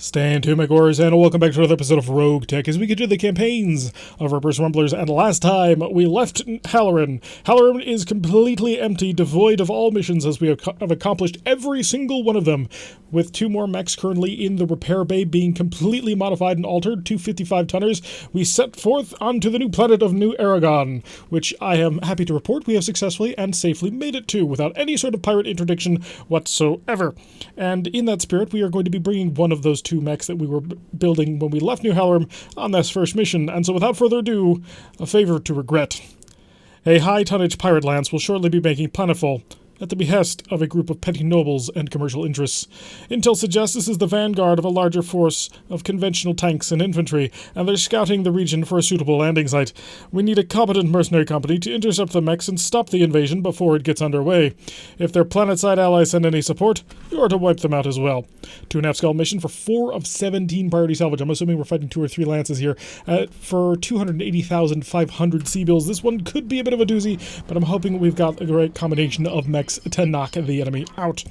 Stand to MechWarriors, and welcome back to another episode of RogueTech as we continue the campaigns of Rippers, Rumblers, and last time we left Halloran. Halloran is completely empty, devoid of all missions, as we have accomplished every single one of them, with 2 more mechs currently in the repair bay being completely modified and altered, 2 55-tonners. We set forth onto the new planet of New Aragon, which I am happy to report we have successfully and safely made it to, without any sort of pirate interdiction whatsoever. And in that spirit, we are going to be bringing one of those 2 mechs that we were building when we left New Halloran on this first mission, and so without further ado, a favor to regret. A high-tonnage pirate lance will shortly be making planetfall, at the behest of a group of petty nobles and commercial interests. Intel suggests this is the vanguard of a larger force of conventional tanks and infantry, and they're scouting the region for a suitable landing site. We need a competent mercenary company to intercept the mechs and stop the invasion before it gets underway. If their planet-side allies send any support, you are to wipe them out as well. 2.5 skull mission for 4 of 17 priority salvage. I'm assuming we're fighting 2 or 3 lances here. For 280,500 sea-bills, this one could be a bit of a doozy, but I'm hoping we've got a great combination of mechs to knock the enemy out.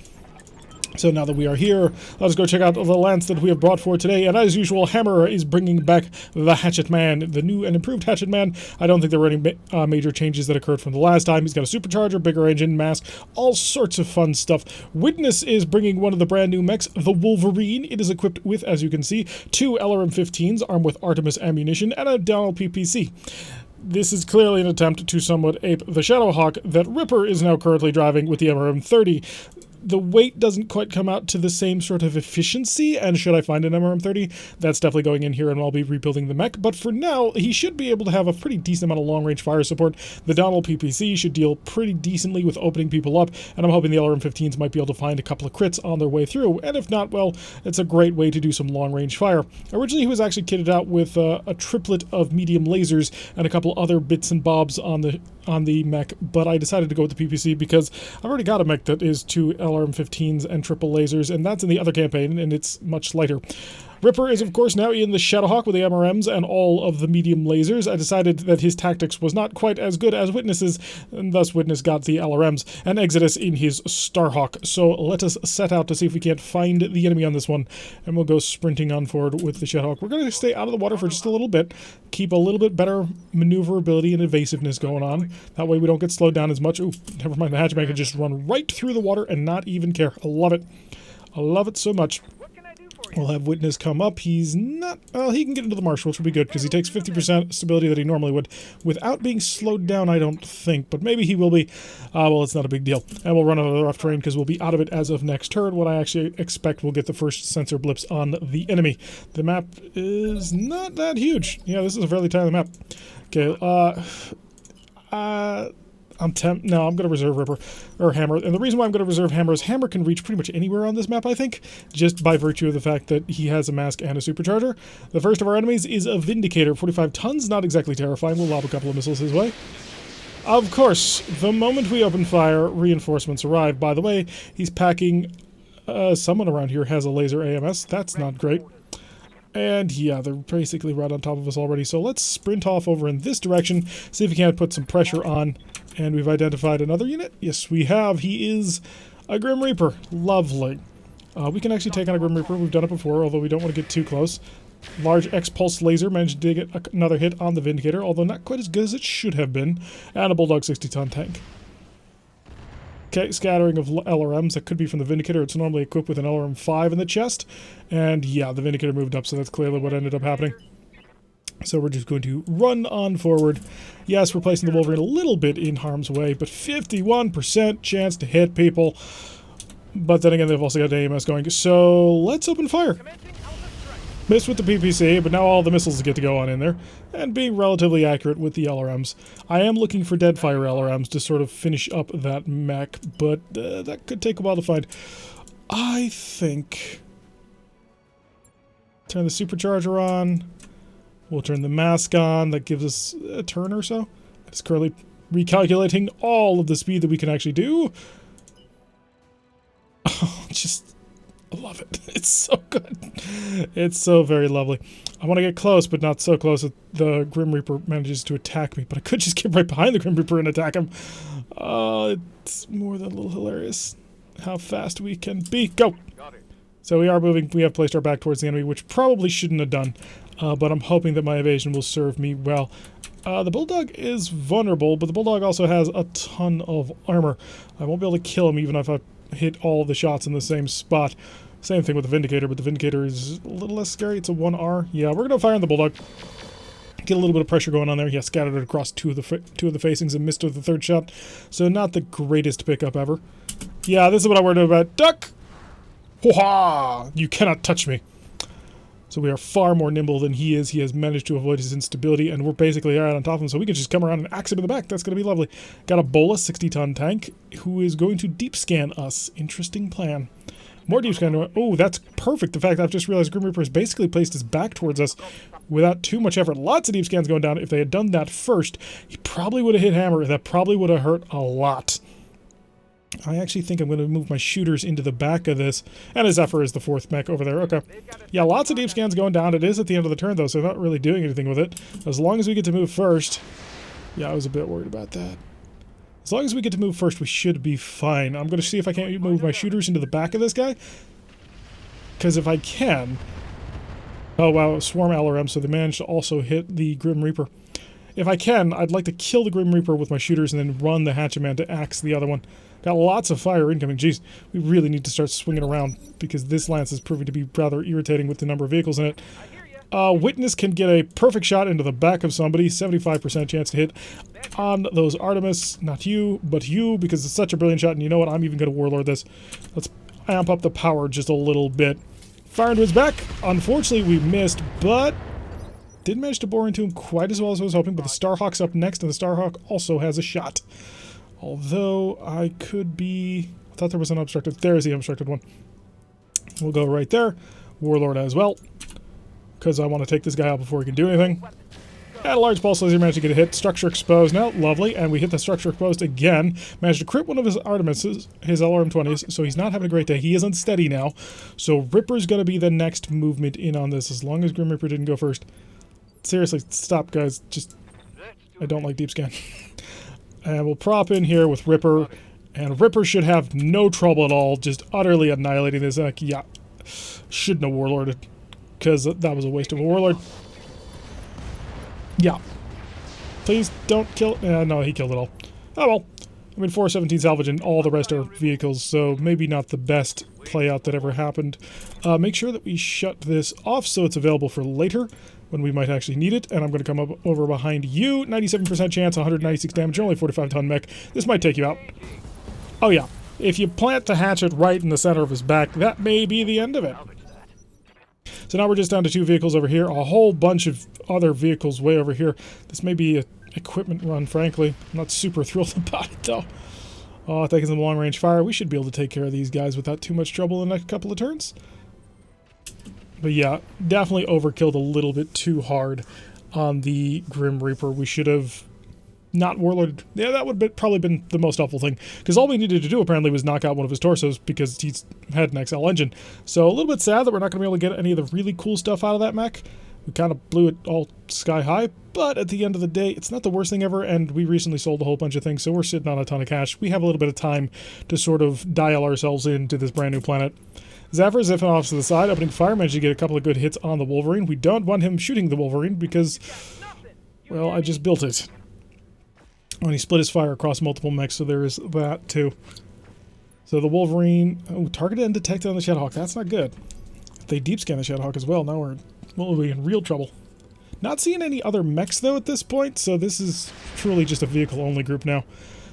So now that we are here, let's go check out the lance that we have brought for today. And as usual, Hammer is bringing back the Hatchet Man, the new and improved Hatchet Man. I don't think there were any major changes that occurred from the last time. He's got a supercharger, bigger engine, mask, all sorts of fun stuff. Witness is bringing one of the brand new mechs, the Wolverine. It is equipped with, as you can see, 2 LRM-15s armed with Artemis ammunition and a Downel PPC. This is clearly an attempt to somewhat ape the Shadowhawk that Ripper is now currently driving with the MRM-30. The weight doesn't quite come out to the same sort of efficiency, and should I find an MRM-30, that's definitely going in here and I'll be rebuilding the mech. But for now, he should be able to have a pretty decent amount of long-range fire support. The Downel PPC should deal pretty decently with opening people up, and I'm hoping the LRM-15s might be able to find a couple of crits on their way through. And if not, well, it's a great way to do some long-range fire. Originally, he was actually kitted out with a triplet of medium lasers and a couple other bits and bobs on the mech, but I decided to go with the PPC because I've already got a mech that is 2 LRM-15s and triple lasers, and that's in the other campaign, and it's much lighter. Ripper is, of course, now in the Shadowhawk with the MRMs and all of the medium lasers. I decided that his tactics was not quite as good as Witness's, and thus Witness got the LRMs, and Exodus in his Starhawk. So let us set out to see if we can't find the enemy on this one, and we'll go sprinting on forward with the Shadowhawk. We're going to stay out of the water for just a little bit, keep a little bit better maneuverability and evasiveness going on. That way we don't get slowed down as much. Ooh, never mind, the hatchback can just run right through the water and not even care. I love it. I love it so much. We'll have Witness come up. He's not... Well, he can get into the marsh, which will be good, because he takes 50% stability that he normally would, without being slowed down, I don't think. But maybe he will be. Well, it's not a big deal. And we'll run out of the rough terrain, because we'll be out of it as of next turn, when I actually expect we'll get the first sensor blips on the enemy. The map is not that huge. Yeah, this is a fairly tiny map. Okay, I'm going to reserve Ripper, or Hammer, and the reason why I'm going to reserve Hammer is Hammer can reach pretty much anywhere on this map, I think, just by virtue of the fact that he has a mask and a supercharger. The first of our enemies is a Vindicator, 45 tons, not exactly terrifying. We'll lob a couple of missiles his way. Of course, the moment we open fire, reinforcements arrive. By the way, he's packing, someone around here has a laser AMS. That's not great. And yeah, they're basically right on top of us already, so let's sprint off over in this direction, see if we can't put some pressure on. And we've identified another unit. Yes, we have. He is a Grim Reaper. Lovely. We can actually take on a Grim Reaper. We've done it before, although we don't want to get too close. Large X-Pulse laser managed to get another hit on the Vindicator, although not quite as good as it should have been. And a Bulldog 60-ton tank. Okay, scattering of LRMs. That could be from the Vindicator. It's normally equipped with an LRM-5 in the chest. And yeah, the Vindicator moved up, so that's clearly what ended up happening. So we're just going to run on forward. Yes, we're placing the Wolverine a little bit in harm's way, but 51% chance to hit people. But then again, they've also got AMS going. So let's open fire. Missed with the PPC, but now all the missiles get to go on in there. And being relatively accurate with the LRMs. I am looking for Deadfire LRMs to sort of finish up that mech, but that could take a while to find. I think... Turn the supercharger on. We'll turn the mask on. That gives us a turn or so. It's currently recalculating all of the speed that we can actually do. Oh, just... I love it. It's so good. It's so very lovely. I want to get close, but not so close that the Grim Reaper manages to attack me. But I could just get right behind the Grim Reaper and attack him. It's more than a little hilarious how fast we can be. Go! So we are moving. We have placed our back towards the enemy, which probably shouldn't have done. But I'm hoping that my evasion will serve me well. The Bulldog is vulnerable, but the Bulldog also has a ton of armor. I won't be able to kill him even if I hit all the shots in the same spot. Same thing with the Vindicator, but the Vindicator is a little less scary. It's a 1R. Yeah, we're going to fire on the Bulldog. Get a little bit of pressure going on there. Yeah, scattered it across two of the facings and missed with the third shot. So not the greatest pickup ever. Yeah, this is what I worried about. Duck! Hoo-ha! You cannot touch me. So we are far more nimble than he is. He has managed to avoid his instability, and we're basically right on top of him, so we can just come around and axe him in the back. That's going to be lovely. Got a Bola 60-ton tank who is going to deep scan us. Interesting plan. More deep scan. Oh, that's perfect. The fact I've just realized Grim Reaper has basically placed his back towards us without too much effort. Lots of deep scans going down. If they had done that first, he probably would have hit Hammer. That probably would have hurt a lot. I actually think I'm going to move my shooters into the back of this. And his Zephyr is the fourth mech over there. Okay. Yeah, lots of deep scans going down. It is at the end of the turn, though, so I'm not really doing anything with it. As long as we get to move first. Yeah, I was a bit worried about that. As long as we get to move first, we should be fine. I'm going to see if I can't move my shooters into the back of this guy. Because if I can... Oh, wow, Swarm LRM, so they managed to also hit the Grim Reaper. If I can, I'd like to kill the Grim Reaper with my shooters and then run the Hatchet-Man to axe the other one. Got lots of fire incoming. Jeez, we really need to start swinging around because this lance is proving to be rather irritating with the number of vehicles in it. Witness can get a perfect shot into the back of somebody. 75% chance to hit on those Artemis. Not you, but you, because it's such a brilliant shot. And you know what? I'm even going to Warlord this. Let's amp up the power just a little bit. Fire into his back. Unfortunately, we missed, but didn't manage to bore into him quite as well as I was hoping. But the Starhawk's up next, and the Starhawk also has a shot. Although I could be... I thought there was an obstructed. There's the obstructed one. We'll go right there. Warlord as well. Because I want to take this guy out before he can do anything. And a large pulse laser managed to get a hit. Structure exposed now. Lovely. And we hit the structure exposed again. Managed to crit one of his Artemises, his LRM-20s. So he's not having a great day. He is unsteady now. So Ripper's going to be the next movement in on this. As long as Grim Reaper didn't go first. Seriously, stop, guys. Just... I don't like deep scan. And we'll prop in here with Ripper. And Ripper should have no trouble at all. Just utterly annihilating this. Yeah. Shouldn't have Warlorded. Because that was a waste of a Warlord. Yeah. Please don't kill... no, he killed it all. Oh well. I mean, 417 salvage and all the rest are vehicles, so maybe not the best play out that ever happened. Make sure that we shut this off so it's available for later, when we might actually need it. And I'm going to come up over behind you. 97% chance, 196 damage, only 45-ton mech. This might take you out. Oh yeah. If you plant the hatchet right in the center of his back, that may be the end of it. So now we're just down to 2 vehicles over here. A whole bunch of other vehicles way over here. This may be an equipment run, frankly. I'm not super thrilled about it, though. Oh, taking some long-range fire. We should be able to take care of these guys without too much trouble in the next couple of turns. But yeah, definitely overkilled a little bit too hard on the Grim Reaper. We should have not Warlord. Yeah, that would have probably been the most helpful thing. Because all we needed to do, apparently, was knock out one of his torsos because he's had an XL engine. So a little bit sad that we're not going to be able to get any of the really cool stuff out of that mech. We kind of blew it all sky high. But at the end of the day, it's not the worst thing ever. And we recently sold a whole bunch of things, so we're sitting on a ton of cash. We have a little bit of time to sort of dial ourselves into this brand new planet. Zephyr zipping off to the side, opening fire, managed to get a couple of good hits on the Wolverine. We don't want him shooting the Wolverine because, well, I just built it. And he split his fire across multiple mechs, so there is that too. So the Wolverine... Oh, targeted and detected on the Shadowhawk. That's not good. If they deep scan the Shadowhawk as well, now we'll be in real trouble. Not seeing any other mechs, though, at this point, so this is truly just a vehicle-only group now.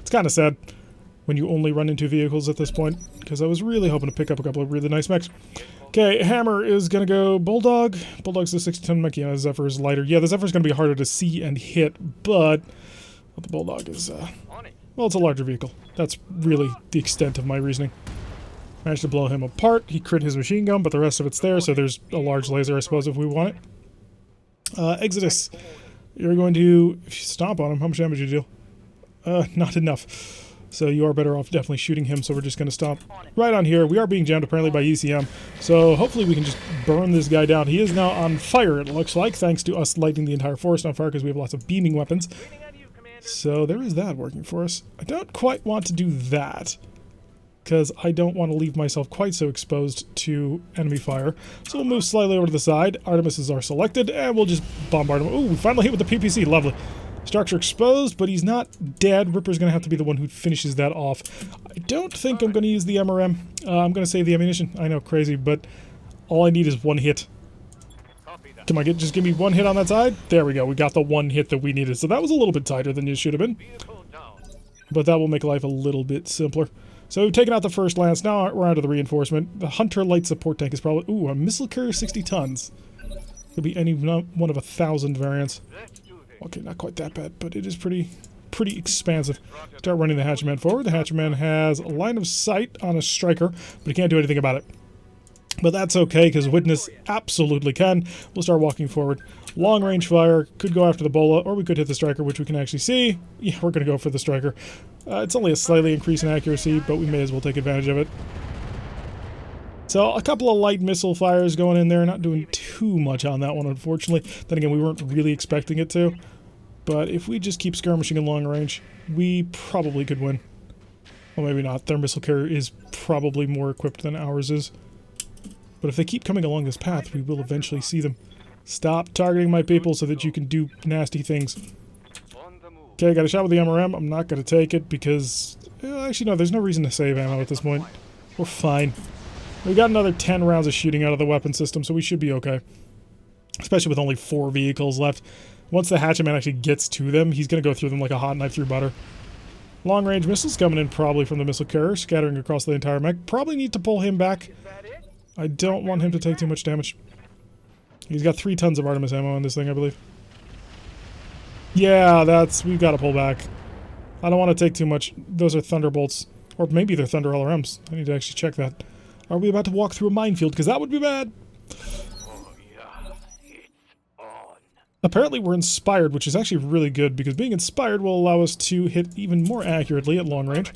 It's kind of sad when you only run into vehicles at this point, because I was really hoping to pick up a couple of really nice mechs. Okay, Hammer is going to go Bulldog. Bulldog's the 60-ton mech. Yeah, Zephyr is lighter. Yeah, the Zephyr's going to be harder to see and hit, but the Bulldog is, well, it's a larger vehicle. That's really the extent of my reasoning. Managed to blow him apart. He crit his machine gun, but the rest of it's there, so there's a large laser, I suppose, if we want it. Exodus. You're going to... If you stomp on him, how much damage do you deal? Not enough. So you are better off definitely shooting him, so we're just going to stomp right on here. We are being jammed apparently by ECM, so hopefully we can just burn this guy down. He is now on fire, it looks like, thanks to us lighting the entire forest on fire because we have lots of beaming weapons. So there is that working for us. I don't quite want to do that. because I don't want to leave myself quite so exposed to enemy fire. So we'll move slightly over to the side. Artemises are selected, and we'll just bombard him. Ooh, we finally hit with the PPC. Lovely. Structure exposed, but he's not dead. Ripper's going to have to be the one who finishes that off. I don't think I'm going to use the MRM. I'm going to save the ammunition. I know, crazy, but all I need is one hit. Come on, just give me one hit on that side. There we go. We got the one hit that we needed. So that was a little bit tighter than it should have been. But that will make life a little bit simpler. So we've taken out the first lance. Now we're on to the reinforcement. The Hunter light support tank is probably... Ooh, a missile carrier 60 tons. Could be any one of 1,000 variants. Okay, not quite that bad, but it is pretty expansive. Start running the Hatcherman forward. The Hatcherman has a line of sight on a striker, but he can't do anything about it. But that's okay, because Witness absolutely can. We'll start walking forward. Long range fire, could go after the bola, or we could hit the striker, which we can actually see. Yeah, we're going to go for the striker. It's only a slightly increase in accuracy, but we may as well take advantage of it. So a couple of light missile fires going in there, not doing too much on that one, unfortunately. Then again, we weren't really expecting it to. But if we just keep skirmishing in long range, we probably could win. Well, maybe not. Their missile carrier is probably more equipped than ours is. But if they keep coming along this path, we will eventually see them. Stop targeting my people so that you can do nasty things. Okay, got a shot with the MRM. I'm not going to take it because... actually, no, there's no reason to save ammo at this point. We're fine. We've got another 10 rounds of shooting out of the weapon system, so we should be okay. Especially with only 4 vehicles left. Once the Hatchetman actually gets to them, he's going to go through them like a hot knife through butter. Long-range missiles coming in probably from the missile carrier, scattering across the entire mech. Probably need to pull him back. I don't want him to take too much damage. He's got 3 tons of Artemis ammo on this thing, I believe. Yeah, we've got to pull back. I don't want to take too much. Those are Thunderbolts. Or maybe they're Thunder LRMs. I need to actually check that. Are we about to walk through a minefield? Because that would be bad. Apparently we're inspired, which is actually really good, because being inspired will allow us to hit even more accurately at long range.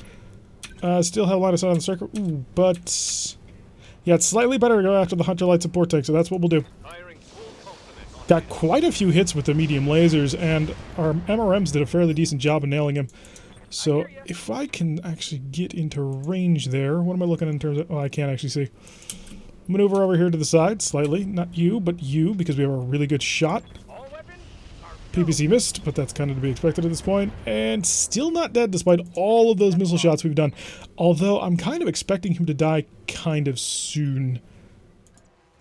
Still have line of sight on the striker. Ooh, but... yeah, it's slightly better to go after the Hunter light support tank, so that's what we'll do. Got quite a few hits with the medium lasers, and our MRMs did a fairly decent job of nailing him. So if I can actually get into range there, what am I looking at in terms of... oh, I can't actually see. Maneuver over here to the side, slightly. Not you, but you, because we have a really good shot. PPC missed, but that's kind of to be expected at this point. And still not dead despite all of those missile shots we've done. Although I'm kind of expecting him to die kind of soon.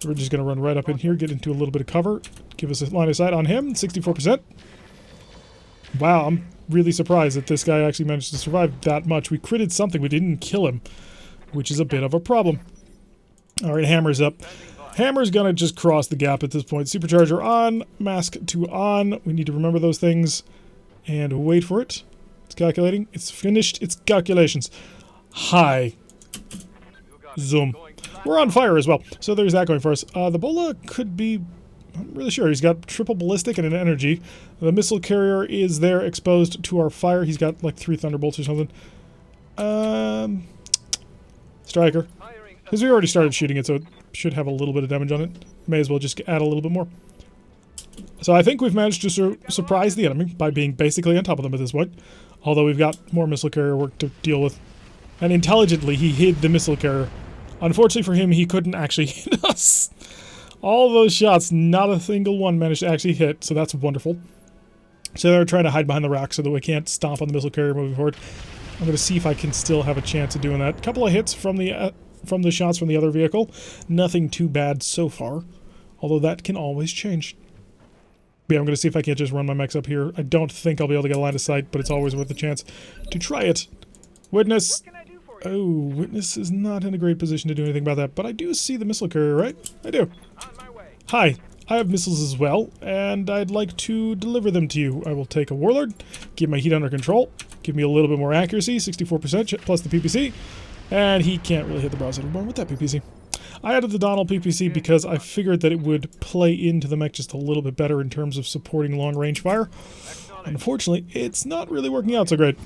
We're just going to run right up in here, get into a little bit of cover. Give us a line of sight on him, 64%. Wow, I'm really surprised that this guy actually managed to survive that much. We critted something, we didn't kill him, which is a bit of a problem. Alright, Hammer's up. Hammer's gonna just cross the gap at this point. Supercharger on, mask 2 on. We need to remember those things and wait for it. It's calculating. It's finished its calculations. Hi. Zoom. We're on fire as well. So there's that going for us. The Bola could be... I'm really sure. He's got triple ballistic and an energy. The missile carrier is there exposed to our fire. He's got like 3 thunderbolts or something. Striker. Because we already started shooting it, so it should have a little bit of damage on it. May as well just add a little bit more. So I think we've managed to surprise the enemy by being basically on top of them at this point. Although we've got more missile carrier work to deal with. And intelligently, he hid the missile carrier. Unfortunately for him, he couldn't actually hit us. All those shots, not a single one managed to actually hit, so that's wonderful. So they're trying to hide behind the rock so that we can't stomp on the missile carrier moving forward. I'm going to see if I can still have a chance of doing that. A couple of hits from the shots from the other vehicle. Nothing too bad so far, although that can always change. But yeah, I'm going to see if I can't just run my mechs up here. I don't think I'll be able to get a line of sight, but it's always worth a chance to try it. Witness. Oh, Witness is not in a great position to do anything about that, but I do see the missile carrier, right? I do. Hi, I have missiles as well, and I'd like to deliver them to you. I will take a Warlord, keep my heat under control, give me a little bit more accuracy, 64% plus the PPC, and he can't really hit the brow center bar with that PPC. I added the Donald PPC because I figured that it would play into the mech just a little bit better in terms of supporting long-range fire. Unfortunately, it's not really working out so great.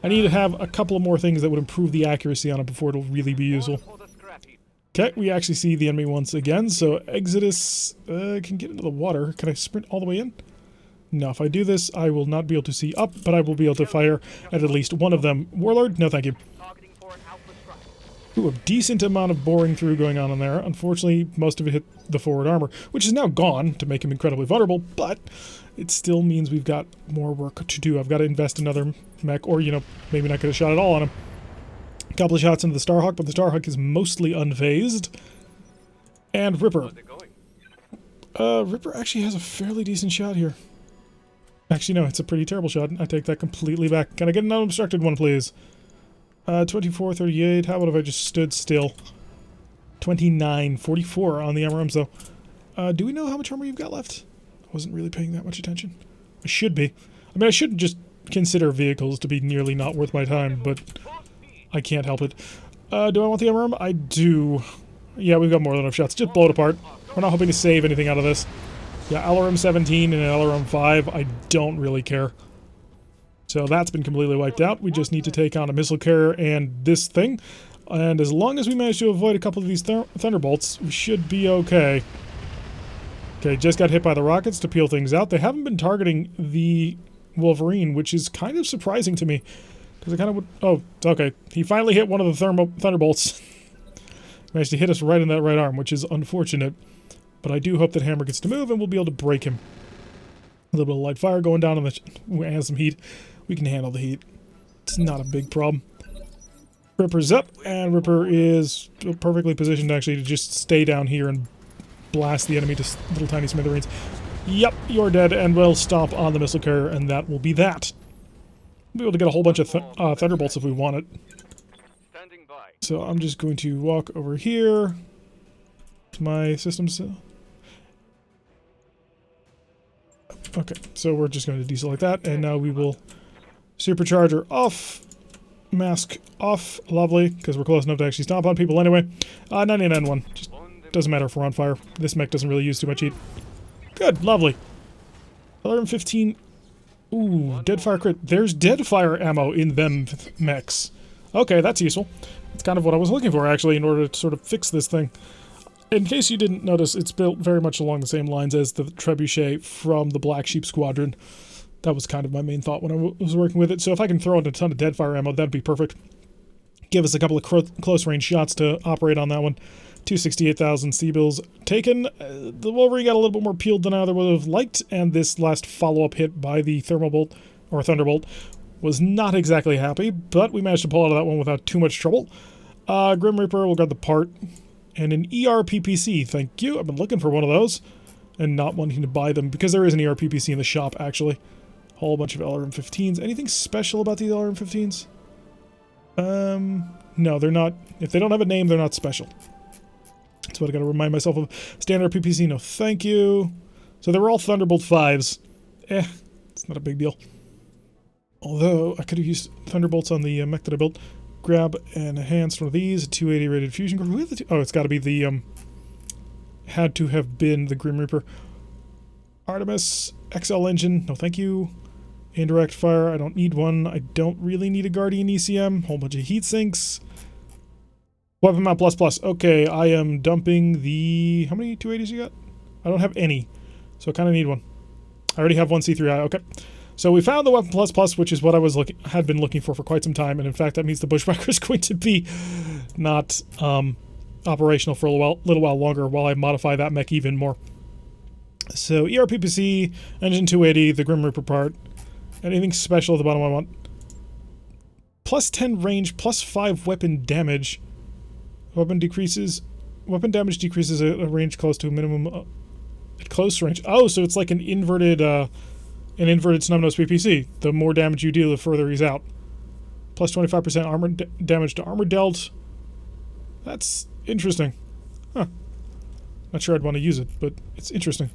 I need to have a couple of more things that would improve the accuracy on it before it'll really be useful. Okay, we actually see the enemy once again, so Exodus can get into the water. Can I sprint all the way in? No, if I do this, I will not be able to see up, but I will be able to fire at least one of them. Warlord? No, thank you. Ooh, a decent amount of boring through going on in there. Unfortunately, most of it hit the forward armor, which is now gone to make him incredibly vulnerable, but it still means we've got more work to do. I've got to invest another mech, or, you know, maybe not get a shot at all on him. A couple of shots into the Starhawk, but the Starhawk is mostly unfazed. And Ripper. Ripper actually has a fairly decent shot here. Actually, no, it's a pretty terrible shot. I take that completely back. Can I get an unobstructed one, please? 24, 38. How about if I just stood still? 29, 44 on the armor arms, though. Do we know how much armor you've got left? I wasn't really paying that much attention. I should be. I mean, I shouldn't just consider vehicles to be nearly not worth my time, but I can't help it. Do I want the armor arm? I do. Yeah, we've got more than enough shots. Just blow it apart. We're not hoping to save anything out of this. Yeah, LRM 17 and LRM 5, I don't really care. So that's been completely wiped out. We just need to take on a missile carrier and this thing. And as long as we manage to avoid a couple of these thunderbolts, we should be okay. Okay, just got hit by the rockets to peel things out. They haven't been targeting the Wolverine, which is kind of surprising to me. Because I kind of would... Oh, okay. He finally hit one of the thunderbolts. Managed to hit us right in that right arm, which is unfortunate. But I do hope that Hammer gets to move and we'll be able to break him. A little bit of light fire going down on the... and some heat. We can handle the heat. It's not a big problem. Ripper's up, and Ripper is perfectly positioned actually to just stay down here and blast the enemy to little tiny smithereens. Yep, you're dead, and we'll stomp on the missile carrier, and that will be that. We'll be able to get a whole bunch of thunderbolts if we want it. So I'm just going to walk over here to my systems. Okay, so we're just going to deselect that, and now we will supercharger off, mask off, lovely, because we're close enough to actually stomp on people anyway. 99-1, just doesn't matter if we're on fire. This mech doesn't really use too much heat. Good, lovely. LRM 15, ooh, deadfire crit. There's deadfire ammo in them mechs. Okay, that's useful. That's kind of what I was looking for, actually, in order to sort of fix this thing. In case you didn't notice, it's built very much along the same lines as the Trebuchet from the Black Sheep Squadron. That was kind of my main thought when I was working with it. So if I can throw in a ton of deadfire ammo, that'd be perfect. Give us a couple of close-range shots to operate on that one. 268,000 C-bills taken. The Wolverine got a little bit more peeled than I would have liked, and this last follow-up hit by the Thermobolt, or Thunderbolt, was not exactly happy, but we managed to pull out of that one without too much trouble. Grim Reaper will grab the part. And an ERPPC, thank you. I've been looking for one of those and not wanting to buy them because there is an ERPPC in the shop, actually. A whole bunch of LRM 15s. Anything special about these LRM 15s? No, they're not. If they don't have a name, they're not special. That's what I gotta remind myself of. Standard PPC, no thank you. So they were all Thunderbolt 5s. It's not a big deal. Although, I could have used Thunderbolts on the mech that I built. Grab an enhanced one of these, a 280 rated fusion core. Oh, it's got to be the, had to have been the Grim Reaper. Artemis, XL engine, no thank you. Indirect fire, I don't need one. I don't really need a Guardian ECM. Whole bunch of heat sinks. Weapon mount plus. Okay, I am dumping the... How many 280s you got? I don't have any, so I kind of need one. I already have one C3I, okay. So we found the Weapon Plus, which is what I had been looking for quite some time, and in fact that means the Bushwhacker is going to be not operational for a little while longer while I modify that mech even more. So ERPPC, Engine 280, the Grim Reaper part. Anything special at the bottom I want? Plus 10 range, plus 5 weapon damage. Weapon damage decreases at a range close to a minimum at close range. Oh, so it's like an inverted Snubnose PPC. The more damage you deal, the further he's out. Plus 25% armor damage to armor dealt. That's interesting. Huh. Not sure I'd want to use it, but it's interesting.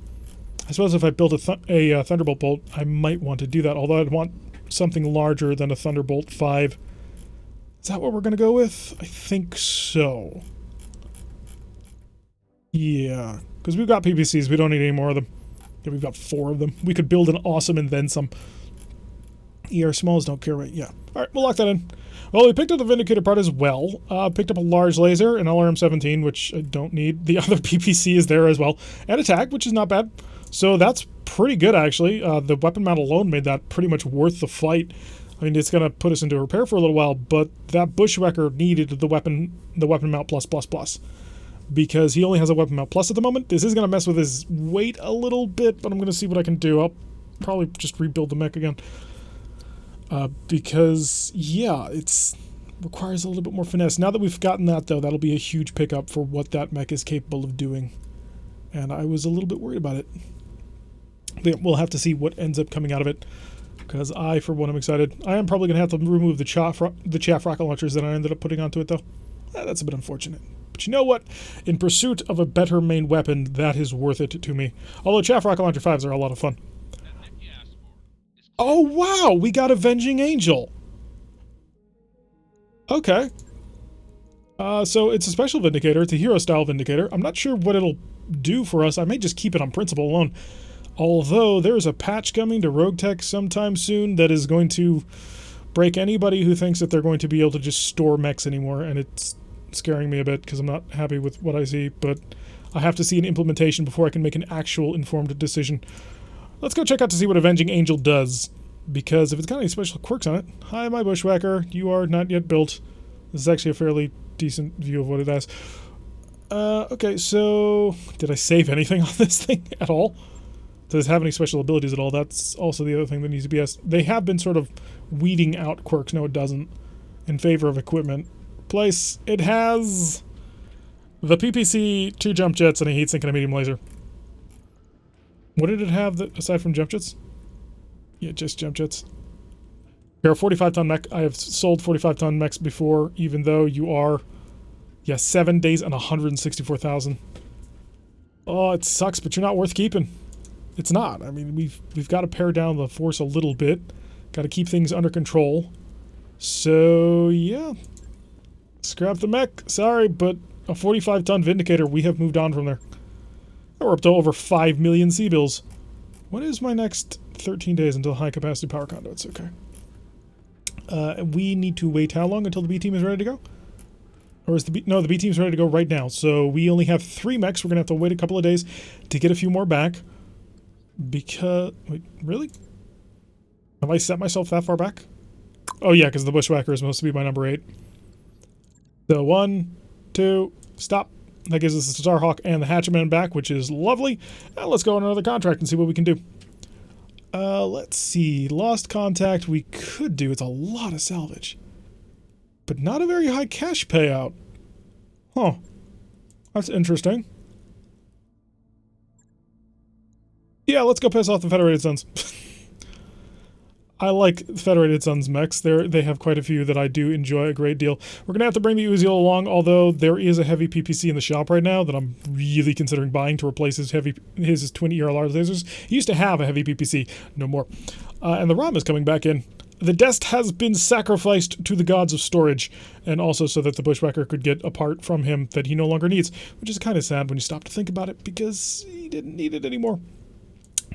I suppose if I built a Thunderbolt bolt, I might want to do that, although I'd want something larger than a Thunderbolt 5. Is that what we're going to go with? I think so. Yeah, because we've got PPCs. We don't need any more of them. Yeah, we've got 4 of them. We could build an awesome and then some. ER smalls don't care, right? Yeah. Alright, we'll lock that in. Well, we picked up the Vindicator part as well. Picked up a large laser, an LRM 17, which I don't need. The other PPC is there as well. And attack, which is not bad. So that's pretty good, actually. The weapon mount alone made that pretty much worth the fight. I mean, it's going to put us into repair for a little while, but that bushwhacker needed the weapon mount plus plus plus. Because he only has a weapon mount plus at the moment. This is going to mess with his weight a little bit, but I'm going to see what I can do. I'll probably just rebuild the mech again. Because, yeah, it's requires a little bit more finesse. Now that we've gotten that, though, that'll be a huge pickup for what that mech is capable of doing. And I was a little bit worried about it. But we'll have to see what ends up coming out of it. Because I, for one, am excited. I am probably going to have to remove the chaff rocket launchers that I ended up putting onto it, though. That's a bit unfortunate. But you know what? In pursuit of a better main weapon, that is worth it to me. Although chaff rocket launcher 5s are a lot of fun. Oh, wow! We got Avenging Angel! Okay. So it's a special Vindicator. It's a hero-style Vindicator. I'm not sure what it'll do for us. I may just keep it on principle alone. Although, there's a patch coming to RogueTech sometime soon that is going to break anybody who thinks that they're going to be able to just store mechs anymore, and it's scaring me a bit because I'm not happy with what I see, but I have to see an implementation before I can make an actual informed decision. Let's go check out to see what Avenging Angel does, because if it's got any special quirks on it... Hi, my bushwhacker. You are not yet built. This is actually a fairly decent view of what it has. Okay, so... Did I save anything on this thing at all? Does it have any special abilities at all? That's also the other thing that needs to be asked. They have been sort of weeding out quirks. No, it doesn't. In favor of equipment. Place, it has the PPC, 2 jump jets, and a heatsink and a medium laser. What did it have that, aside from jump jets? Yeah, just jump jets. You're a 45-ton mech. I have sold 45-ton mechs before, even though you are, yeah, 7 days and 164,000. Oh, it sucks, but you're not worth keeping. It's not. I mean, we've got to pare down the force a little bit. Got to keep things under control. So, yeah. Scrap the mech. Sorry, but a 45-ton Vindicator, we have moved on from there. We're up to over 5 million C-bills. What is my next 13 days until high-capacity power conduits? Okay. We need to wait how long until the B-team is ready to go? Or is the B... No, the B-team's ready to go right now. So we only have 3 mechs. We're going to have to wait a couple of days to get a few more back. Because... Wait, really? Have I set myself that far back? Oh yeah, because the bushwhacker is supposed to be my number 8. So 1, 2, stop. That gives us the Starhawk and the Hatchetman back, which is lovely. Now let's go on another contract and see what we can do. Let's see. Lost contact we could do. It's a lot of salvage. But not a very high cash payout. Huh. That's interesting. Yeah, let's go piss off the Federated Suns. I like Federated Suns mechs. They have quite a few that I do enjoy a great deal. We're going to have to bring the Uziel along, although there is a heavy PPC in the shop right now that I'm really considering buying to replace his twin ERLR lasers. He used to have a heavy PPC. No more. And the ROM is coming back in. The Dest has been sacrificed to the gods of storage, and also so that the Bushwhacker could get a part from him that he no longer needs, which is kind of sad when you stop to think about it, because he didn't need it anymore.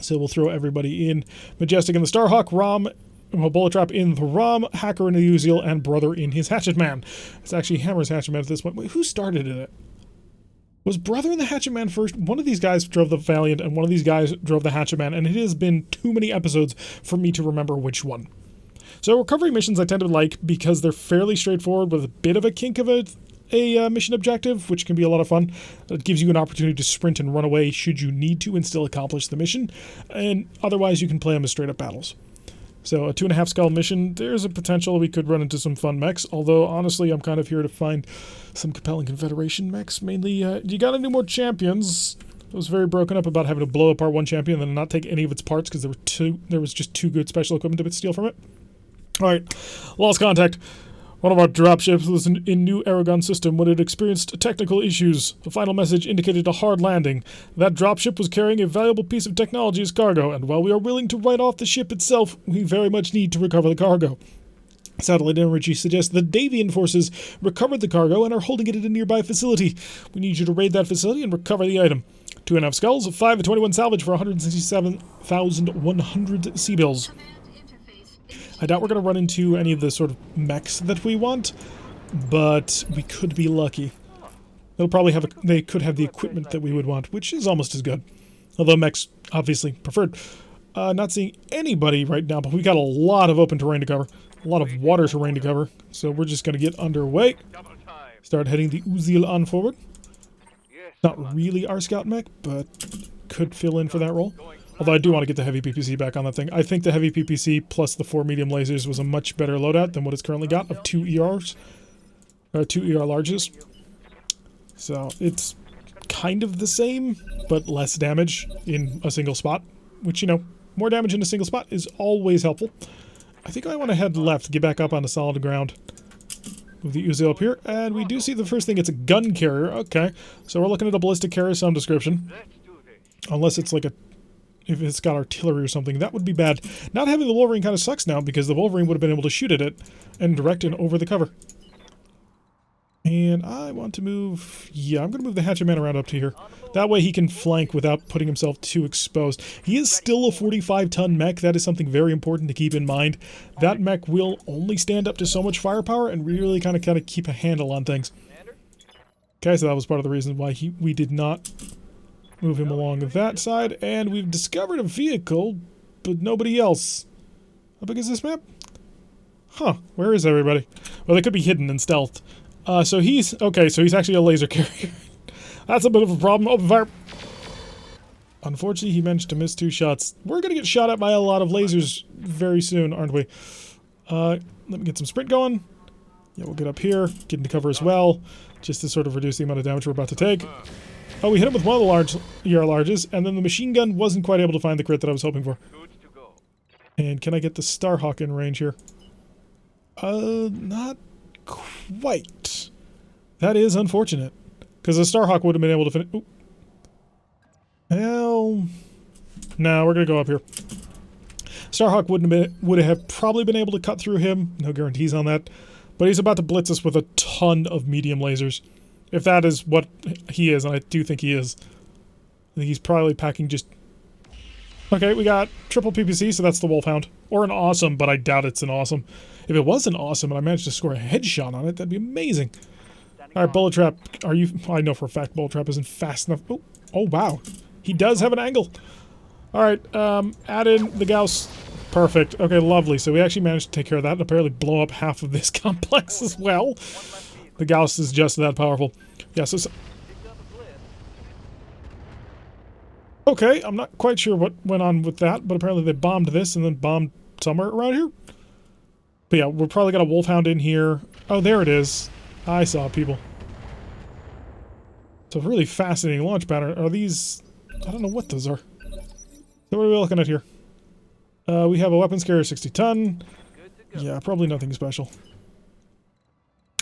So we'll throw everybody in. Majestic in the Starhawk, Rom, Bullet Trap in the Rom, Hacker in the Uziel, and Brother in his Hatchetman. It's actually Hammer's Hatchetman at this point. Wait, who started it? Was Brother in the Hatchetman first? One of these guys drove the Valiant, and one of these guys drove the Hatchetman, and it has been too many episodes for me to remember which one. So recovery missions I tend to like because they're fairly straightforward with a bit of a kink of a mission objective, which can be a lot of fun. It gives you an opportunity to sprint and run away should you need to and still accomplish the mission, and otherwise you can play them as straight-up battles. So a 2.5 skull mission, there's a potential we could run into some fun mechs, although honestly I'm kind of here to find some compelling Confederation mechs. Mainly, you got any more champions? I was very broken up about having to blow apart one champion and then not take any of its parts because there was just too good special equipment to steal from it. Alright, lost contact. One of our dropships was in New Aragon system when it experienced technical issues. The final message indicated a hard landing. That dropship was carrying a valuable piece of technology as cargo, and while we are willing to write off the ship itself, we very much need to recover the cargo. Satellite imagery suggests the Davian forces recovered the cargo and are holding it at a nearby facility. We need you to raid that facility and recover the item. 2.5 skulls, 5 and 21 salvage for 167,100 C-bills. I doubt we're going to run into any of the sort of mechs that we want, but we could be lucky. They'll probably have they could have the equipment that we would want, which is almost as good. Although mechs, obviously, preferred. Not seeing anybody right now, but we got a lot of open terrain to cover. A lot of water terrain to cover, so we're just going to get underway. Start heading the Uzil on forward. Not really our scout mech, but could fill in for that role. Although I do want to get the heavy PPC back on that thing. I think the heavy PPC plus the 4 medium lasers was a much better loadout than what it's currently got of 2 ERs. Or 2 ER larges. So it's kind of the same, but less damage in a single spot. Which, you know, more damage in a single spot is always helpful. I think I want to head left, get back up on the solid ground. Move the Uzil up here, and we do see the first thing, it's a gun carrier. Okay, so we're looking at a ballistic carrier of some description. Unless it's like a... if it's got artillery or something, that would be bad. Not having the Wolverine kind of sucks now, because the Wolverine would have been able to shoot at it and direct it over the cover. And I want to move... yeah, I'm going to move the Hatchet Man around up to here. That way he can flank without putting himself too exposed. He is still a 45-ton mech. That is something very important to keep in mind. That mech will only stand up to so much firepower and really kind of keep a handle on things. Okay, so that was part of the reason why we did not move him along that side. And we've discovered a vehicle, but nobody else. How big is this map? Huh, where is everybody? Well, they could be hidden and stealthed. So he's... okay, so he's actually a laser carrier. That's a bit of a problem. Open fire. Unfortunately, he managed to miss 2 shots. We're going to get shot at by a lot of lasers very soon, aren't we? Let me get some sprint going. Yeah, we'll get up here, get into cover as well, just to sort of reduce the amount of damage we're about to take. Oh, we hit him with one of the large ER larges, and then the machine gun wasn't quite able to find the crit that I was hoping for. And can I get the Starhawk in range here? Not quite. That is unfortunate. Because the Starhawk would have been able to finish... ooh. Well... no, we're going to go up here. Starhawk would have probably been able to cut through him. No guarantees on that. But he's about to blitz us with a ton of medium lasers. If that is what he is, and I do think he is. I think he's probably packing just... okay, we got triple PPC, so that's the Wolfhound. Or an awesome, but I doubt it's an awesome. If it was an awesome and I managed to score a headshot on it, that'd be amazing. Alright, Bullet Trap, are you... I know for a fact Bullet Trap isn't fast enough. Oh, oh wow. He does have an angle. Alright, add in the Gauss. Perfect. Okay, lovely. So we actually managed to take care of that and apparently blow up half of this complex as well. The Gauss is just that powerful. Yeah, so... okay, I'm not quite sure what went on with that, but apparently they bombed this and then bombed somewhere around here. But yeah, we're probably got a Wolfhound in here. Oh, there it is. I saw people. It's a really fascinating launch pattern. Are these... I don't know what those are. So what are we looking at here? We have a weapons carrier 60-ton. Yeah, probably nothing special.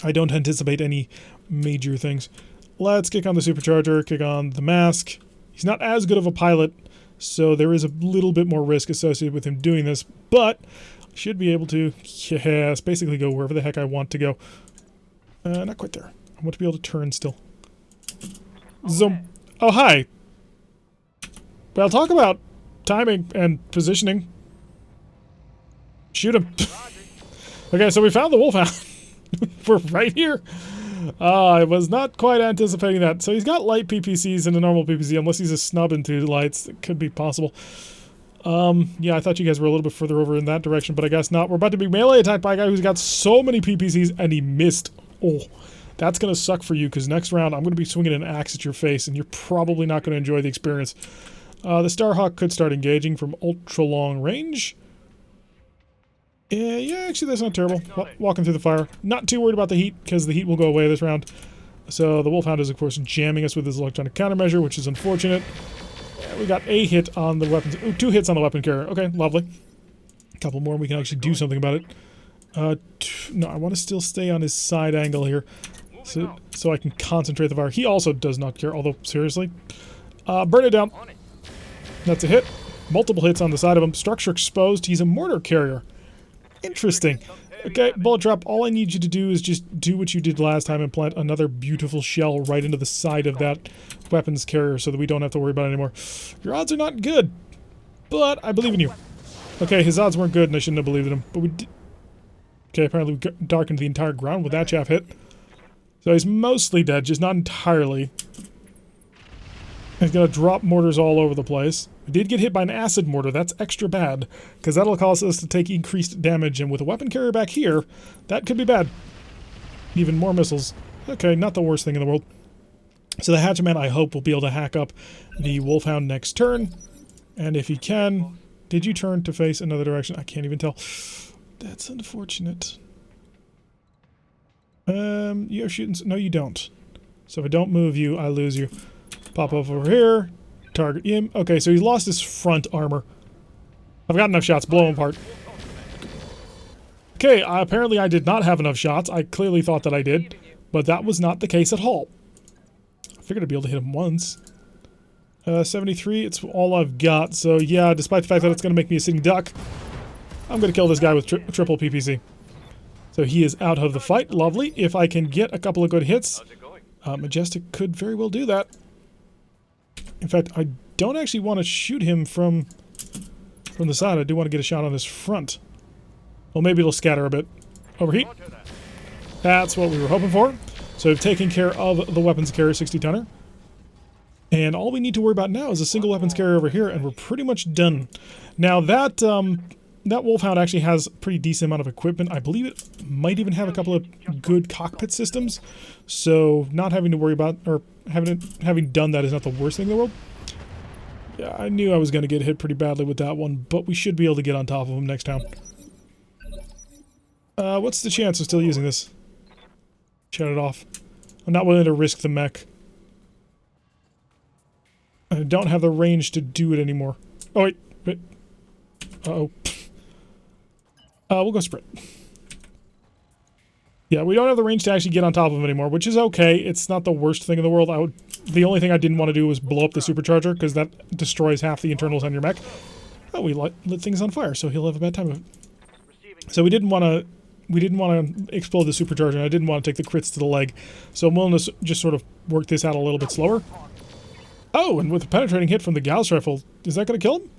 I don't anticipate any major things. Let's kick on the supercharger, kick on the mask. He's not as good of a pilot, so there is a little bit more risk associated with him doing this, but I should be able to, yes, basically go wherever the heck I want to go. Not quite there. I want to be able to turn still. Zoom. Oh, hi. Well, talk about timing and positioning. Shoot him. Okay, so we found the Wolfhound. We're right here. I was not quite anticipating that. So he's got light PPCs and a normal PPC, unless he's a snub into lights. It could be possible. Yeah, I thought you guys were a little bit further over in that direction, but I guess not. We're about to be melee attacked by a guy who's got so many PPCs, and he missed. Oh, that's going to suck for you, because next round I'm going to be swinging an axe at your face, and you're probably not going to enjoy the experience. The Starhawk could start engaging from ultra-long range. Yeah, actually that's not terrible. Walking through the fire. Not too worried about the heat, because the heat will go away this round. So the Wolfhound is, of course, jamming us with his electronic countermeasure, which is unfortunate. We got a hit on the weapons. Ooh, 2 hits on the weapon carrier. Okay, lovely. A couple more, and we can actually do something about it. No, I want to still stay on his side angle here, so I can concentrate the fire. He also does not care, although, seriously. Burn it down. That's a hit. Multiple hits on the side of him. Structure exposed. He's a mortar carrier. Interesting. Okay, Bullet Trap, all I need you to do is just do what you did last time and plant another beautiful shell right into the side of that weapons carrier so that we don't have to worry about it anymore. Your odds are not good, but I believe in you. Okay, his odds weren't good and I shouldn't have believed in him, but we did. Okay, apparently we darkened the entire ground with that chaff hit. So he's mostly dead, just not entirely. He's going to drop mortars all over the place. We did get hit by an acid mortar. That's extra bad, because that'll cause us to take increased damage, and with a weapon carrier back here, that could be bad. Even more missiles. Okay, not the worst thing in the world. So the Hatchetman, I hope, will be able to hack up the Wolfhound next turn. And if he can... Did you turn to face another direction? I can't even tell. That's unfortunate. You have shooting... No, you don't. So if I don't move you, I lose you. Pop over here. Target him. Okay, so he's lost his front armor. I've got enough shots. Blow him apart. Okay, apparently I did not have enough shots. I clearly thought that I did, but that was not the case at all. I figured I'd be able to hit him once. 73, it's all I've got. So yeah, despite the fact that it's going to make me a sitting duck, I'm going to kill this guy with triple PPC. So he is out of the fight. Lovely. If I can get a couple of good hits, Majestic could very well do that. In fact, I don't actually want to shoot him from the side. I do want to get a shot on his front. Well, maybe it'll scatter a bit. Overheat. That's what we were hoping for. So we've taken care of the weapons carrier 60-tonner. And all we need to worry about now is a single weapons carrier over here, and we're pretty much done. Now that that Wolfhound actually has a pretty decent amount of equipment. I believe it might even have a couple of good cockpit systems. So not having to worry about, or having done that is not the worst thing in the world. Yeah, I knew I was going to get hit pretty badly with that one, but we should be able to get on top of him next time. What's the chance of still using this? Shut it off. I'm not willing to risk the mech. I don't have the range to do it anymore. Oh, wait. Uh-oh. We'll go sprint. Yeah, we don't have the range to actually get on top of him anymore, which is okay. It's not the worst thing in the world. The only thing I didn't want to do was blow up the supercharger, because that destroys half the internals on your mech. Oh, we lit things on fire, so he'll have a bad time of it. So we didn't want to explode the supercharger, and I didn't want to take the crits to the leg. So I'm willing to just sort of work this out a little bit slower. Oh, and with a penetrating hit from the Gauss rifle, is that going to kill him?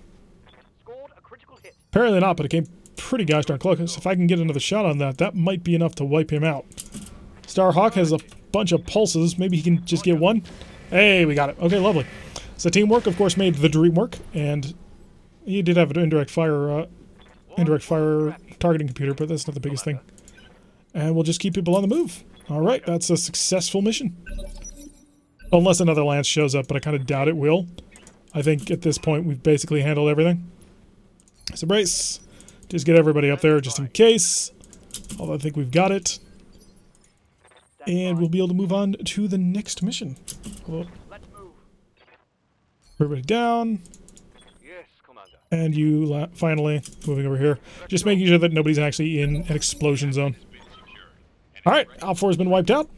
Apparently not, but it came pretty gosh darn close. If I can get another shot on that, that might be enough to wipe him out. Starhawk has a bunch of pulses. Maybe he can just get one. Hey, we got it. Okay, lovely. So teamwork, of course, made the dream work, and he did have an indirect fire targeting computer, but that's not the biggest thing. And we'll just keep people on the move. All right, that's a successful mission. Unless another lance shows up, but I kind of doubt it will. I think at this point we've basically handled everything. So brace. Just get everybody up there just in case. Although I think we've got it. And we'll be able to move on to the next mission. Hello. Everybody down. And you finally moving over here. Just making sure that nobody's actually in an explosion zone. Alright, Alpha 4 has been wiped out.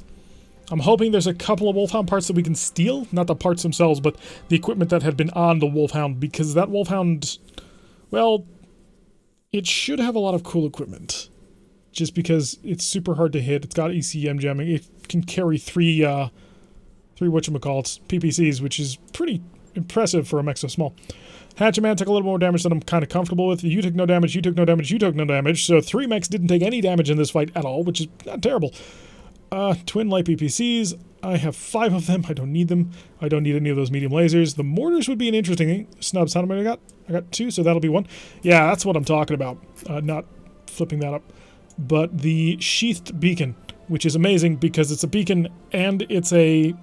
I'm hoping there's a couple of Wolfhound parts that we can steal. Not the parts themselves, but the equipment that had been on the Wolfhound. Because that Wolfhound, well, it should have a lot of cool equipment. Just because it's super hard to hit. It's got ECM jamming. It can carry three whatchamacallits, PPCs, which is pretty impressive for a mech so small. Hatchetman took a little more damage than I'm kind of comfortable with. You took no damage, you took no damage, you took no damage. So 3 mechs didn't take any damage in this fight at all, which is not terrible. Twin light PPCs. I have 5 of them. I don't need them. I don't need any of those medium lasers. The mortars would be an interesting thing. Snubs, how many I got? I got 2, so that'll be 1. Yeah, that's what I'm talking about. Not flipping that up. But the sheathed beacon, which is amazing because it's a beacon and it's a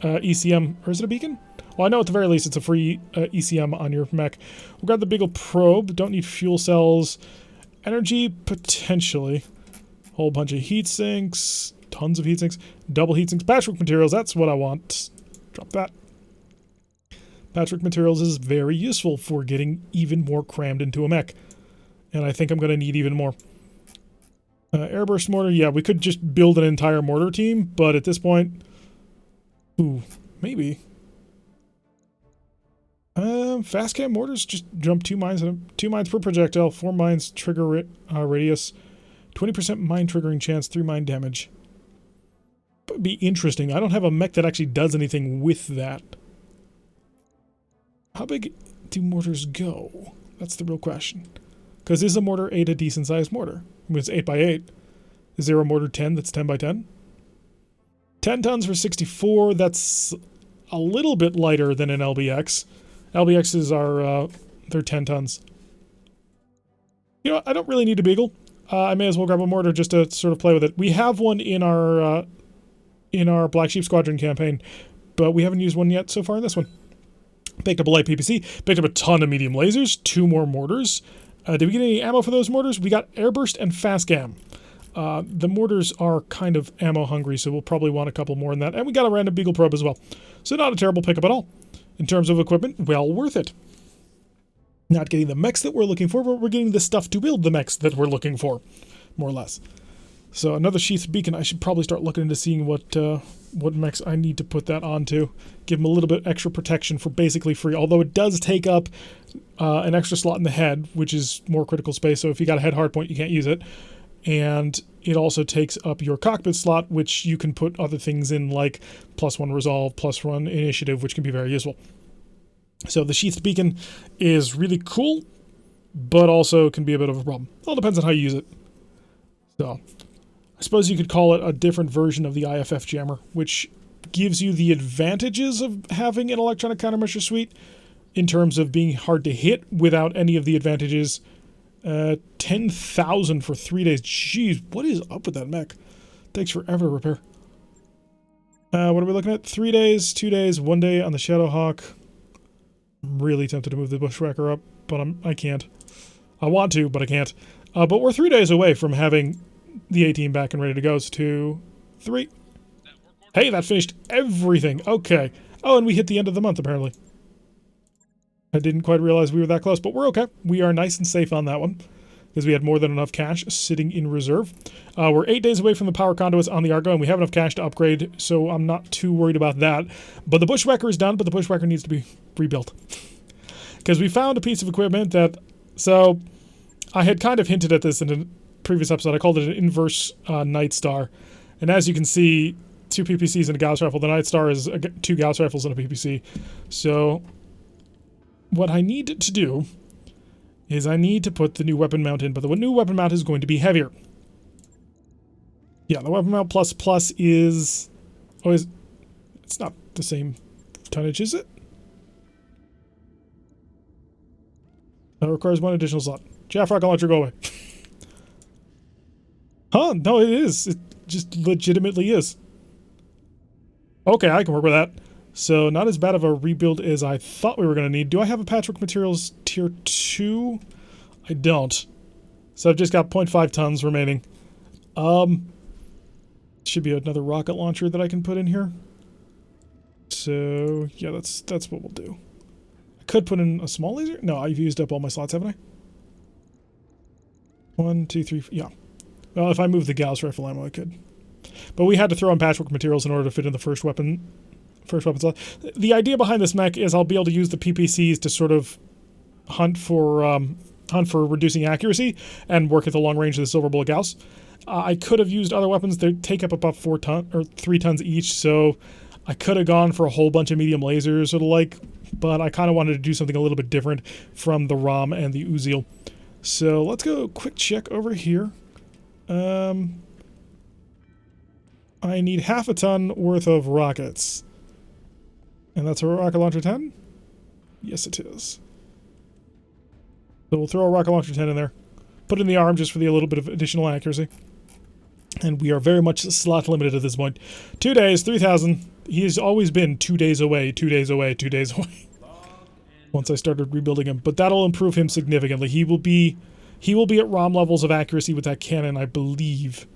ECM. Or is it a beacon? Well, I know at the very least it's a free ECM on your mech. We'll grab the Beagle probe. Don't need fuel cells. Energy, potentially. Whole bunch of heat sinks. Tons of heat sinks. Double heat sinks. Patchwork materials, that's what I want. Drop that. Patchwork materials is very useful for getting even more crammed into a mech. And I think I'm going to need even more. Airburst mortar, yeah, we could just build an entire mortar team, but at this point... Ooh, maybe. Fast cam mortars, just jump 2 mines at them. 2 mines per projectile, 4 mines trigger radius, 20% mine triggering chance, 3 mine damage. That would be interesting. I don't have a mech that actually does anything with that. How big do mortars go? That's the real question. Because is a mortar 8 a decent sized mortar? I mean, it's 8 by 8. Is there a mortar 10 that's 10 by 10? 10 tons for 64, that's a little bit lighter than an LBX. LBXs are, they're 10 tons. You know what? I don't really need a Beagle. I may as well grab a mortar just to sort of play with it. We have one in our Black Sheep Squadron campaign, but we haven't used one yet so far in this one. Picked up a light PPC, picked up a ton of medium lasers, 2 more mortars. Did we get any ammo for those mortars? We got airburst and fast gam. The mortars are kind of ammo hungry, so we'll probably want a couple more than that. And we got a random Beagle probe as well. So not a terrible pickup at all. In terms of equipment, well worth it. Not getting the mechs that we're looking for, but we're getting the stuff to build the mechs that we're looking for, more or less. So another sheathed beacon. I should probably start looking into seeing what mechs I need to put that onto. Give them a little bit extra protection for basically free, although it does take up an extra slot in the head, which is more critical space, so if you got a head hardpoint, you can't use it. And it also takes up your cockpit slot, which you can put other things in, like +1 resolve, +1 initiative, which can be very useful. So the sheathed beacon is really cool, but also can be a bit of a problem. All depends on how you use it. So I suppose you could call it a different version of the IFF jammer, which gives you the advantages of having an electronic countermeasure suite in terms of being hard to hit without any of the advantages. 10,000 for 3 days. Jeez, what is up with that mech? Takes forever to repair. What are we looking at? 3 days, 2 days, 1 day on the Shadowhawk. I'm really tempted to move the Bushwhacker up, but I can't. I want to, but I can't. But we're 3 days away from having the A-team back and ready to go. It's 2, 3. Hey, that finished everything. Okay. Oh, and we hit the end of the month, apparently. I didn't quite realize we were that close, but we're okay. We are nice and safe on that one, because we had more than enough cash sitting in reserve. We're 8 days away from the power conduits on the Argo, and we have enough cash to upgrade, so I'm not too worried about that. But the Bushwhacker is done, but the Bushwhacker needs to be rebuilt. Because we found a piece of equipment that... So, I had kind of hinted at this in a previous episode. I called it an inverse Night Star. And as you can see, 2 PPCs and a Gauss rifle. The Night Star is 2 Gauss rifles and a PPC. So, what I need to do is I need to put the new weapon mount in, but the new weapon mount is going to be heavier. Yeah, the weapon mount plus is... Oh, it's not the same tonnage, is it? That requires 1 additional slot. Chaff rocket launcher, go away. Huh? No, it is. It just legitimately is. Okay, I can work with that. So, not as bad of a rebuild as I thought we were going to need. Do I have a Patchwork Materials Tier 2? I don't. So, I've just got 0.5 tons remaining. Should be another rocket launcher that I can put in here. So, yeah, that's what we'll do. I could put in a small laser. No, I've used up all my slots, haven't I? 1, 2, 3, yeah. Well, if I move the Gauss rifle ammo, I could. But we had to throw in Patchwork Materials in order to fit in the first weapon slot. The idea behind this mech is I'll be able to use the PPCs to sort of hunt for reducing accuracy and work at the long range of the Silver Bullet Gauss. I could have used other weapons. They take up about 3 tons each, so I could have gone for a whole bunch of medium lasers or the like, but I kind of wanted to do something a little bit different from the ROM and the Uziel. So let's go quick check over here. I need half a ton worth of rockets. And that's a rocket launcher 10? Yes, it is. So we'll throw a rocket launcher 10 in there. Put it in the arm just for a little bit of additional accuracy. And we are very much slot limited at this point. 2 days, 3,000. He has always been 2 days away, 2 days away, 2 days away. Once I started rebuilding him. But that'll improve him significantly. He will be at ROM levels of accuracy with that cannon, I believe.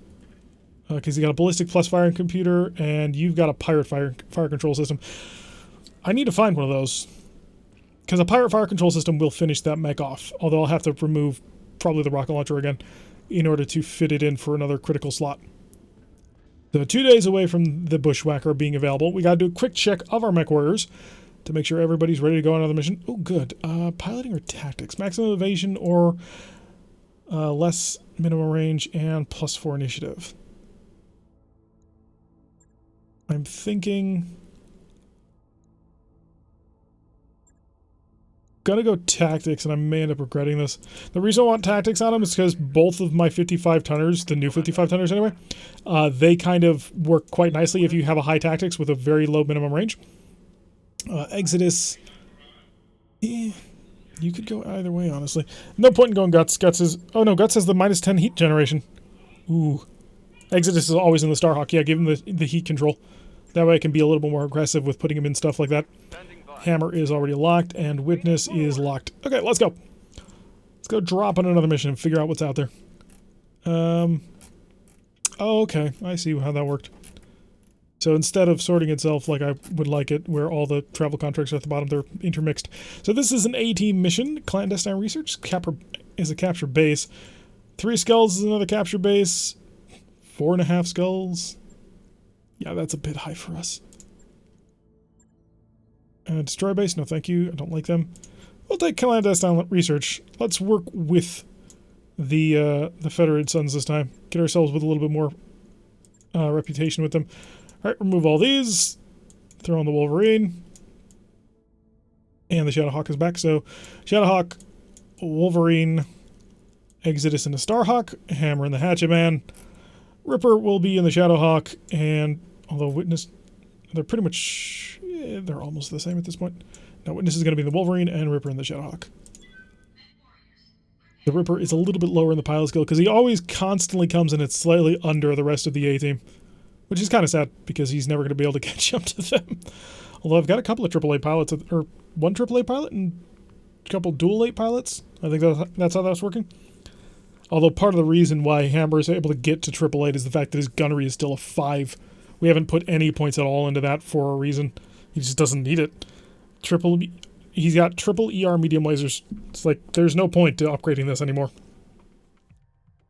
Because you got a ballistic plus firing computer, and you've got a pirate fire control system. I need to find one of those. Because a pirate fire control system will finish that mech off. Although I'll have to remove probably the rocket launcher again in order to fit it in for another critical slot. So 2 days away from the Bushwhacker being available, we got to do a quick check of our MechWarriors to make sure everybody's ready to go on another mission. Oh, good. Piloting or tactics? Maximum evasion or less minimum range and +4 initiative. I'm thinking... Gonna go tactics, and I may end up regretting this. The reason I want tactics on them is because both of my 55 tonners, the new 55 tonners anyway, they kind of work quite nicely if you have a high tactics with a very low minimum range. Exodus. Eh, you could go either way, honestly. No point in going Guts. Guts is... Oh, no, Guts has the -10 heat generation. Ooh. Exodus is always in the Starhawk. Yeah, give him the heat control. That way I can be a little bit more aggressive with putting him in stuff like that. Hammer is already locked, and Witness is locked. Okay, let's go. Let's go drop on another mission and figure out what's out there. Oh, okay. I see how that worked. So instead of sorting itself like I would like it, where all the travel contracts are at the bottom, they're intermixed. So this is an A-team mission. Clandestine research is a capture base. 3 skulls is another capture base. 4.5 skulls. Yeah, that's a bit high for us. Destroy base, no thank you. I don't like them. We'll take clandestine research. Let's work with the Federated Sons this time. Get ourselves with a little bit more reputation with them. Alright, remove all these. Throw in the Wolverine. And the Shadowhawk is back. So, Shadowhawk, Wolverine, Exodus in the Starhawk, Hammer in the Hatchet Man. Ripper will be in the Shadowhawk, and although Witness, they're pretty much, they're almost the same at this point. Now Witness is going to be in the Wolverine, and Ripper in the Shadowhawk. The Ripper is a little bit lower in the pilot skill, because he always constantly comes in at slightly under the rest of the A-team. Which is kind of sad, because he's never going to be able to catch up to them. Although I've got a couple of AAA pilots, or one AAA pilot and a couple dual 8 pilots. I think that's how that's working. Although part of the reason why Hammer is able to get to triple 8 is the fact that his gunnery is still a 5. We haven't put any points at all into that for a reason. He just doesn't need it. He's got triple ER medium lasers. It's like, there's no point to upgrading this anymore.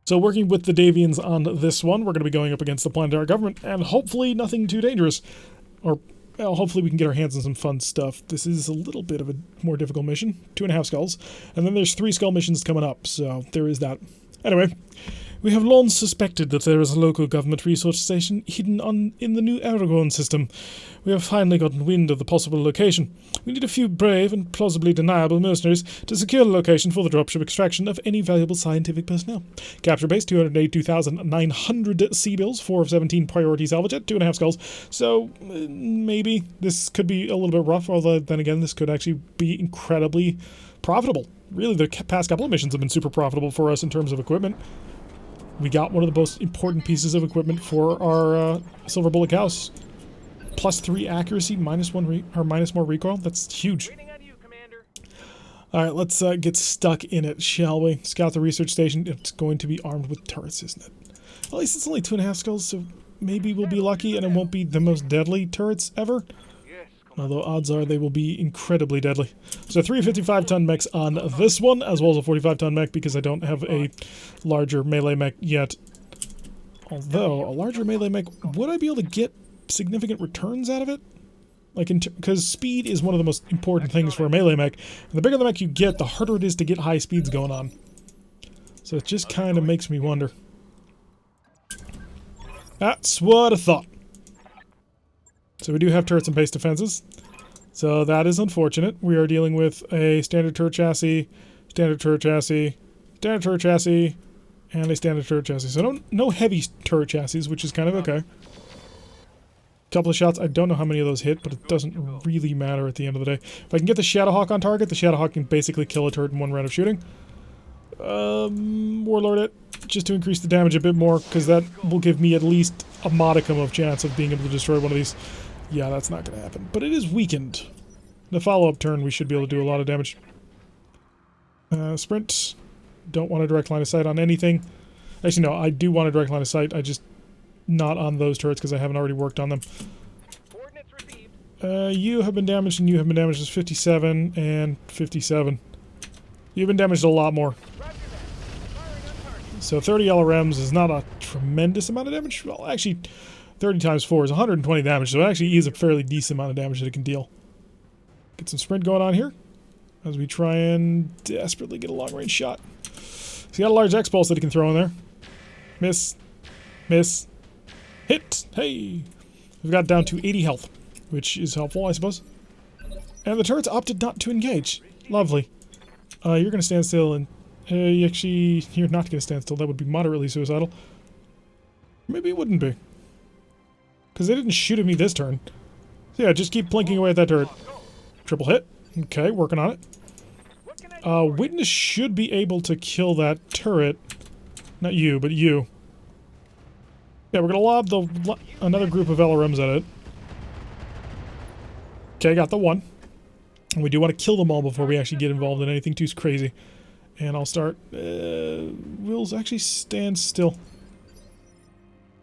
So working with the Davians on this one, we're going to be going up against the planetary government, and hopefully nothing too dangerous. Or, well, hopefully we can get our hands on some fun stuff. This is a little bit of a more difficult mission. 2.5 skulls. And then there's 3 skull missions coming up, so there is that. Anyway, we have long suspected that there is a local government research station hidden in the new Aragon system. We have finally gotten wind of the possible location. We need a few brave and plausibly deniable mercenaries to secure the location for the dropship extraction of any valuable scientific personnel. Capture base, 282,900 C-bills, 4 of 17 priority salvage at 2.5 skulls. So, maybe this could be a little bit rough, although then again, this could actually be incredibly profitable. Really, the past couple of missions have been super profitable for us in terms of equipment. We got one of the most important pieces of equipment for our Silver Bullet Cows. +3 accuracy, minus more recoil. That's huge. Alright, let's get stuck in it, shall we? Scout the research station. It's going to be armed with turrets, isn't it? At least it's only 2.5 skulls, so maybe we'll be lucky and it won't be the most deadly turrets ever. Although odds are they will be incredibly deadly. So 3 55-ton mechs on this one, as well as a 45-ton mech, because I don't have a larger melee mech yet. Although, a larger melee mech, would I be able to get significant returns out of it? Like, because speed is one of the most important things for a melee mech. And the bigger the mech you get, the harder it is to get high speeds going on. So it just kind of makes me wonder. That's what I thought. So we do have turrets and base defenses. So that is unfortunate. We are dealing with a standard turret chassis, standard turret chassis, standard turret chassis, and a standard turret chassis. So no heavy turret chassis, which is kind of okay. Couple of shots. I don't know how many of those hit, but it doesn't really matter at the end of the day. If I can get the Shadowhawk on target, the Shadowhawk can basically kill a turret in 1 round of shooting. Warlord it, just to increase the damage a bit more, because that will give me at least a modicum of chance of being able to destroy one of these. Yeah, that's not going to happen. But it is weakened. The follow-up turn, we should be able to do a lot of damage. Sprint. Don't want a direct line of sight on anything. Actually, no, I do want a direct line of sight. I just... not on those turrets, because I haven't already worked on them. You have been damaged, and you have been damaged as 57 and 57. You've been damaged a lot more. So 30 LRMs is not a tremendous amount of damage. Well, actually... 30 times 4 is 120 damage, so it actually is a fairly decent amount of damage that it can deal. Get some sprint going on here, as we try and desperately get a long-range shot. He's got a large X-Pulse that he can throw in there. Miss. Miss. Hit! Hey! We've got down to 80 health, which is helpful, I suppose. And the turrets opted not to engage. Lovely. You're going to stand still, and... actually, you're not going to stand still. That would be moderately suicidal. Maybe it wouldn't be. Because they didn't shoot at me this turn. So yeah, just keep plinking away at that turret. Triple hit. Okay, working on it. Witness should be able to kill that turret. Not you, but you. Yeah, we're going to lob another group of LRMs at it. Okay, got the one. And we do want to kill them all before we actually get involved in anything too crazy. And I'll start... Will's actually stand still.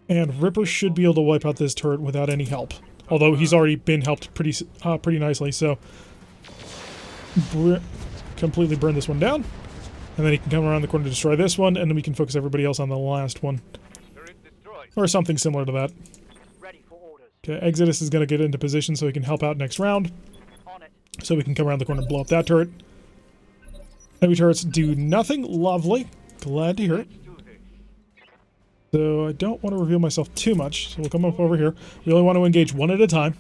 And Ripper should be able to wipe out this turret without any help. Although he's already been helped pretty nicely, so... completely burn this one down. And then he can come around the corner to destroy this one, and then we can focus everybody else on the last one. Or something similar to that. Okay, Exodus is going to get into position so he can help out next round. So we can come around the corner and blow up that turret. Heavy turrets do nothing. Lovely. Glad to hear it. So I don't want to reveal myself too much, so we'll come up over here. We only want to engage one at a time.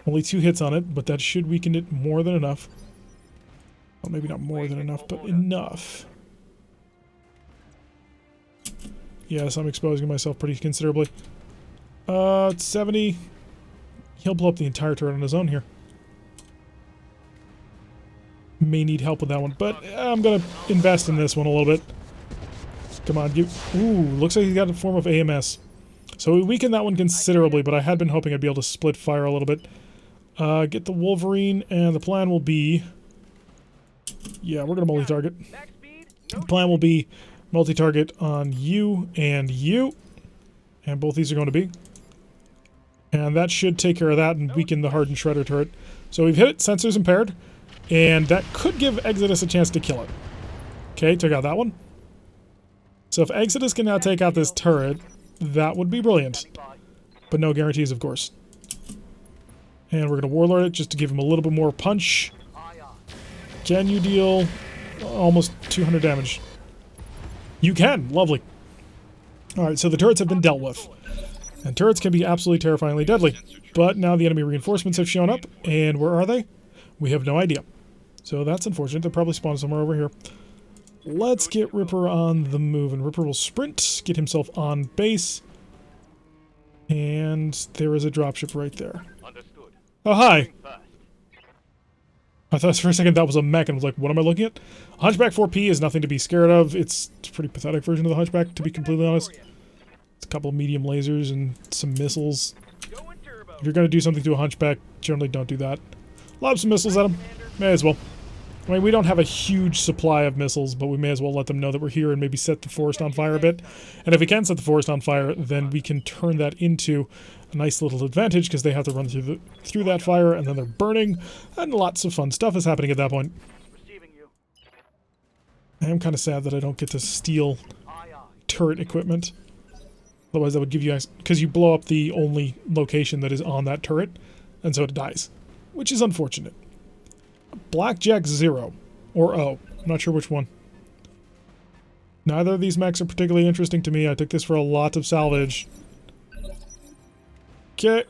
Only 2 hits on it, but that should weaken it more than enough. Well, maybe not more than enough, but enough. Yes, I'm exposing myself pretty considerably. 70. He'll blow up the entire turret on his own here. May need help with that one, but I'm going to invest in this one a little bit. Come on, ooh, looks like he's got a form of AMS. So we weakened that one considerably, but I had been hoping I'd be able to split fire a little bit. Get the Wolverine, and the plan will be... Yeah, we're going to multi-target. The plan will be multi-target on you and you. And both these are going to be. And that should take care of that and weaken the hardened Shredder turret. So we've hit it, sensors impaired. And that could give Exodus a chance to kill it. Okay, took out that one. So if Exodus can now take out this turret, that would be brilliant. But no guarantees, of course. And we're going to Warlord it just to give him a little bit more punch. Can you deal almost 200 damage? You can! Lovely. Alright, so the turrets have been dealt with. And turrets can be absolutely terrifyingly deadly. But now the enemy reinforcements have shown up, and where are they? We have no idea. So that's unfortunate. They're probably spawned somewhere over here. Let's get Ripper on the move, and Ripper will sprint, get himself on base. And there is a dropship right there. Oh, hi! I thought for a second that was a mech, and I was like, what am I looking at? Hunchback 4P is nothing to be scared of. It's a pretty pathetic version of the Hunchback, to be completely honest. It's a couple of medium lasers and some missiles. If you're going to do something to a Hunchback, generally don't do that. Lob some missiles at him. May as well. I mean, we don't have a huge supply of missiles, but we may as well let them know that we're here and maybe set the forest on fire a bit. And if we can set the forest on fire, then we can turn that into a nice little advantage, because they have to run through that fire, and then they're burning, and lots of fun stuff is happening at that point. I am kind of sad that I don't get to steal turret equipment. Otherwise that would give you guys... Because you blow up the only location that is on that turret, and so it dies. Which is unfortunate. Blackjack 0. Or O. I'm not sure which one. Neither of these mechs are particularly interesting to me. I took this for a lot of salvage. Okay.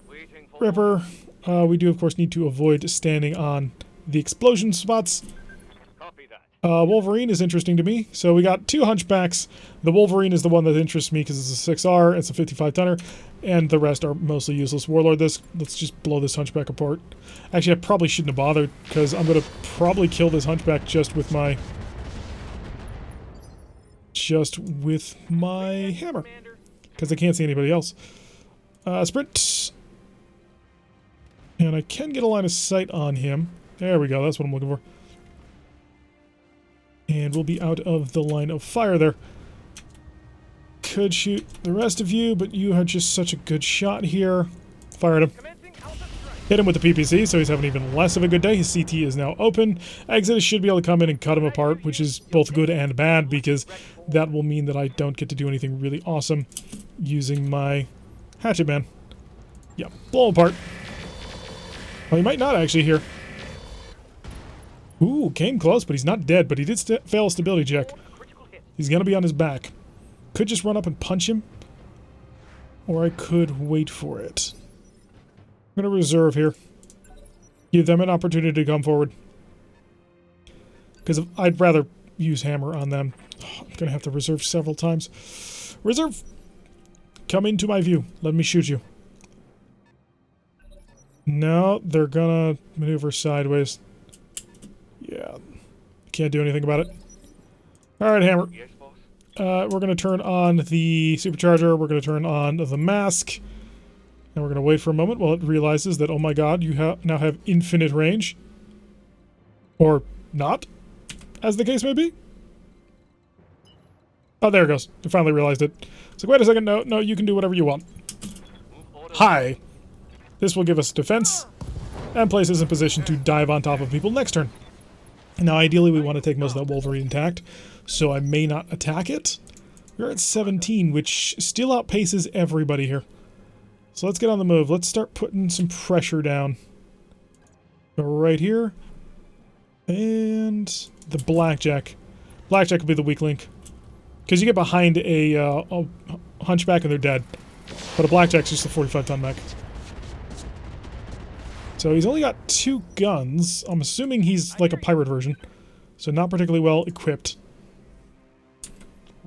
Ripper. We do, of course, need to avoid standing on the explosion spots. Wolverine is interesting to me. So we got 2 Hunchbacks. The Wolverine is the one that interests me because it's a 6R, it's a 55-tonner, and the rest are mostly useless. Warlord this. Let's just blow this Hunchback apart. Actually, I probably shouldn't have bothered, because I'm going to probably kill this Hunchback just with my hammer. Because I can't see anybody else. Sprint. And I can get a line of sight on him. There we go, that's what I'm looking for. And we'll be out of the line of fire there. Could shoot the rest of you, but you had just such a good shot here. Fired him. Hit him with the PPC, so he's having even less of a good day. His CT is now open. Exodus should be able to come in and cut him apart, which is both good and bad, because that will mean that I don't get to do anything really awesome using my Hatchet Man. Yeah, blow him apart. Well, he might not actually here. Ooh, came close, but he's not dead, but he did fail a stability check. He's gonna be on his back. Could just run up and punch him, or I could wait for it. I'm gonna reserve here. Give them an opportunity to come forward. Because I'd rather use hammer on them. Oh, I'm gonna have to reserve several times. Reserve! Come into my view. Let me shoot you. No, they're gonna maneuver sideways. Yeah. Can't do anything about it. Alright, Hammer. Yes, boss. We're gonna turn on the supercharger, we're gonna turn on the mask, and we're gonna wait for a moment while it realizes that, oh my god, you now have infinite range. Or not, as the case may be. Oh, there it goes. I finally realized it. It's like, wait a second, no, you can do whatever you want. Hi. This will give us defense, and place us in position to dive on top of people next turn. Now, ideally, we want to take most of that Wolverine intact, so I may not attack it. We're at 17, which still outpaces everybody here. So let's get on the move. Let's start putting some pressure down. Right here. And the Blackjack. Blackjack will be the weak link. Because you get behind a Hunchback and they're dead. But a Blackjack's just a 45-ton mech. So he's only got 2 guns. I'm assuming he's like a pirate version. So not particularly well equipped.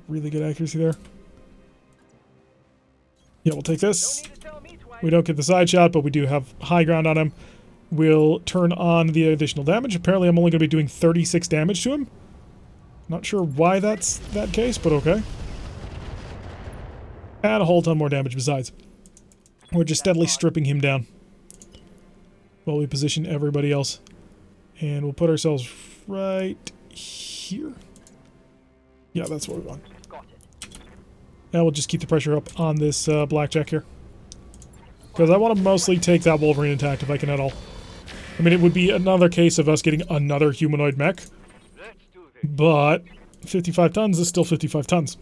Really good accuracy there. Yeah, we'll take this. We don't get the side shot, but we do have high ground on him. We'll turn on the additional damage. Apparently I'm only going to be doing 36 damage to him. Not sure why that's that case, but okay. And a whole ton more damage besides. We're just steadily stripping him down while we position everybody else. And we'll put ourselves right here. Yeah, that's what we want. Now we'll just keep the pressure up on this Blackjack here. Because I want to mostly take that Wolverine intact if I can at all. I mean, it would be another case of us getting another humanoid mech. But 55 tons is still 55 tons.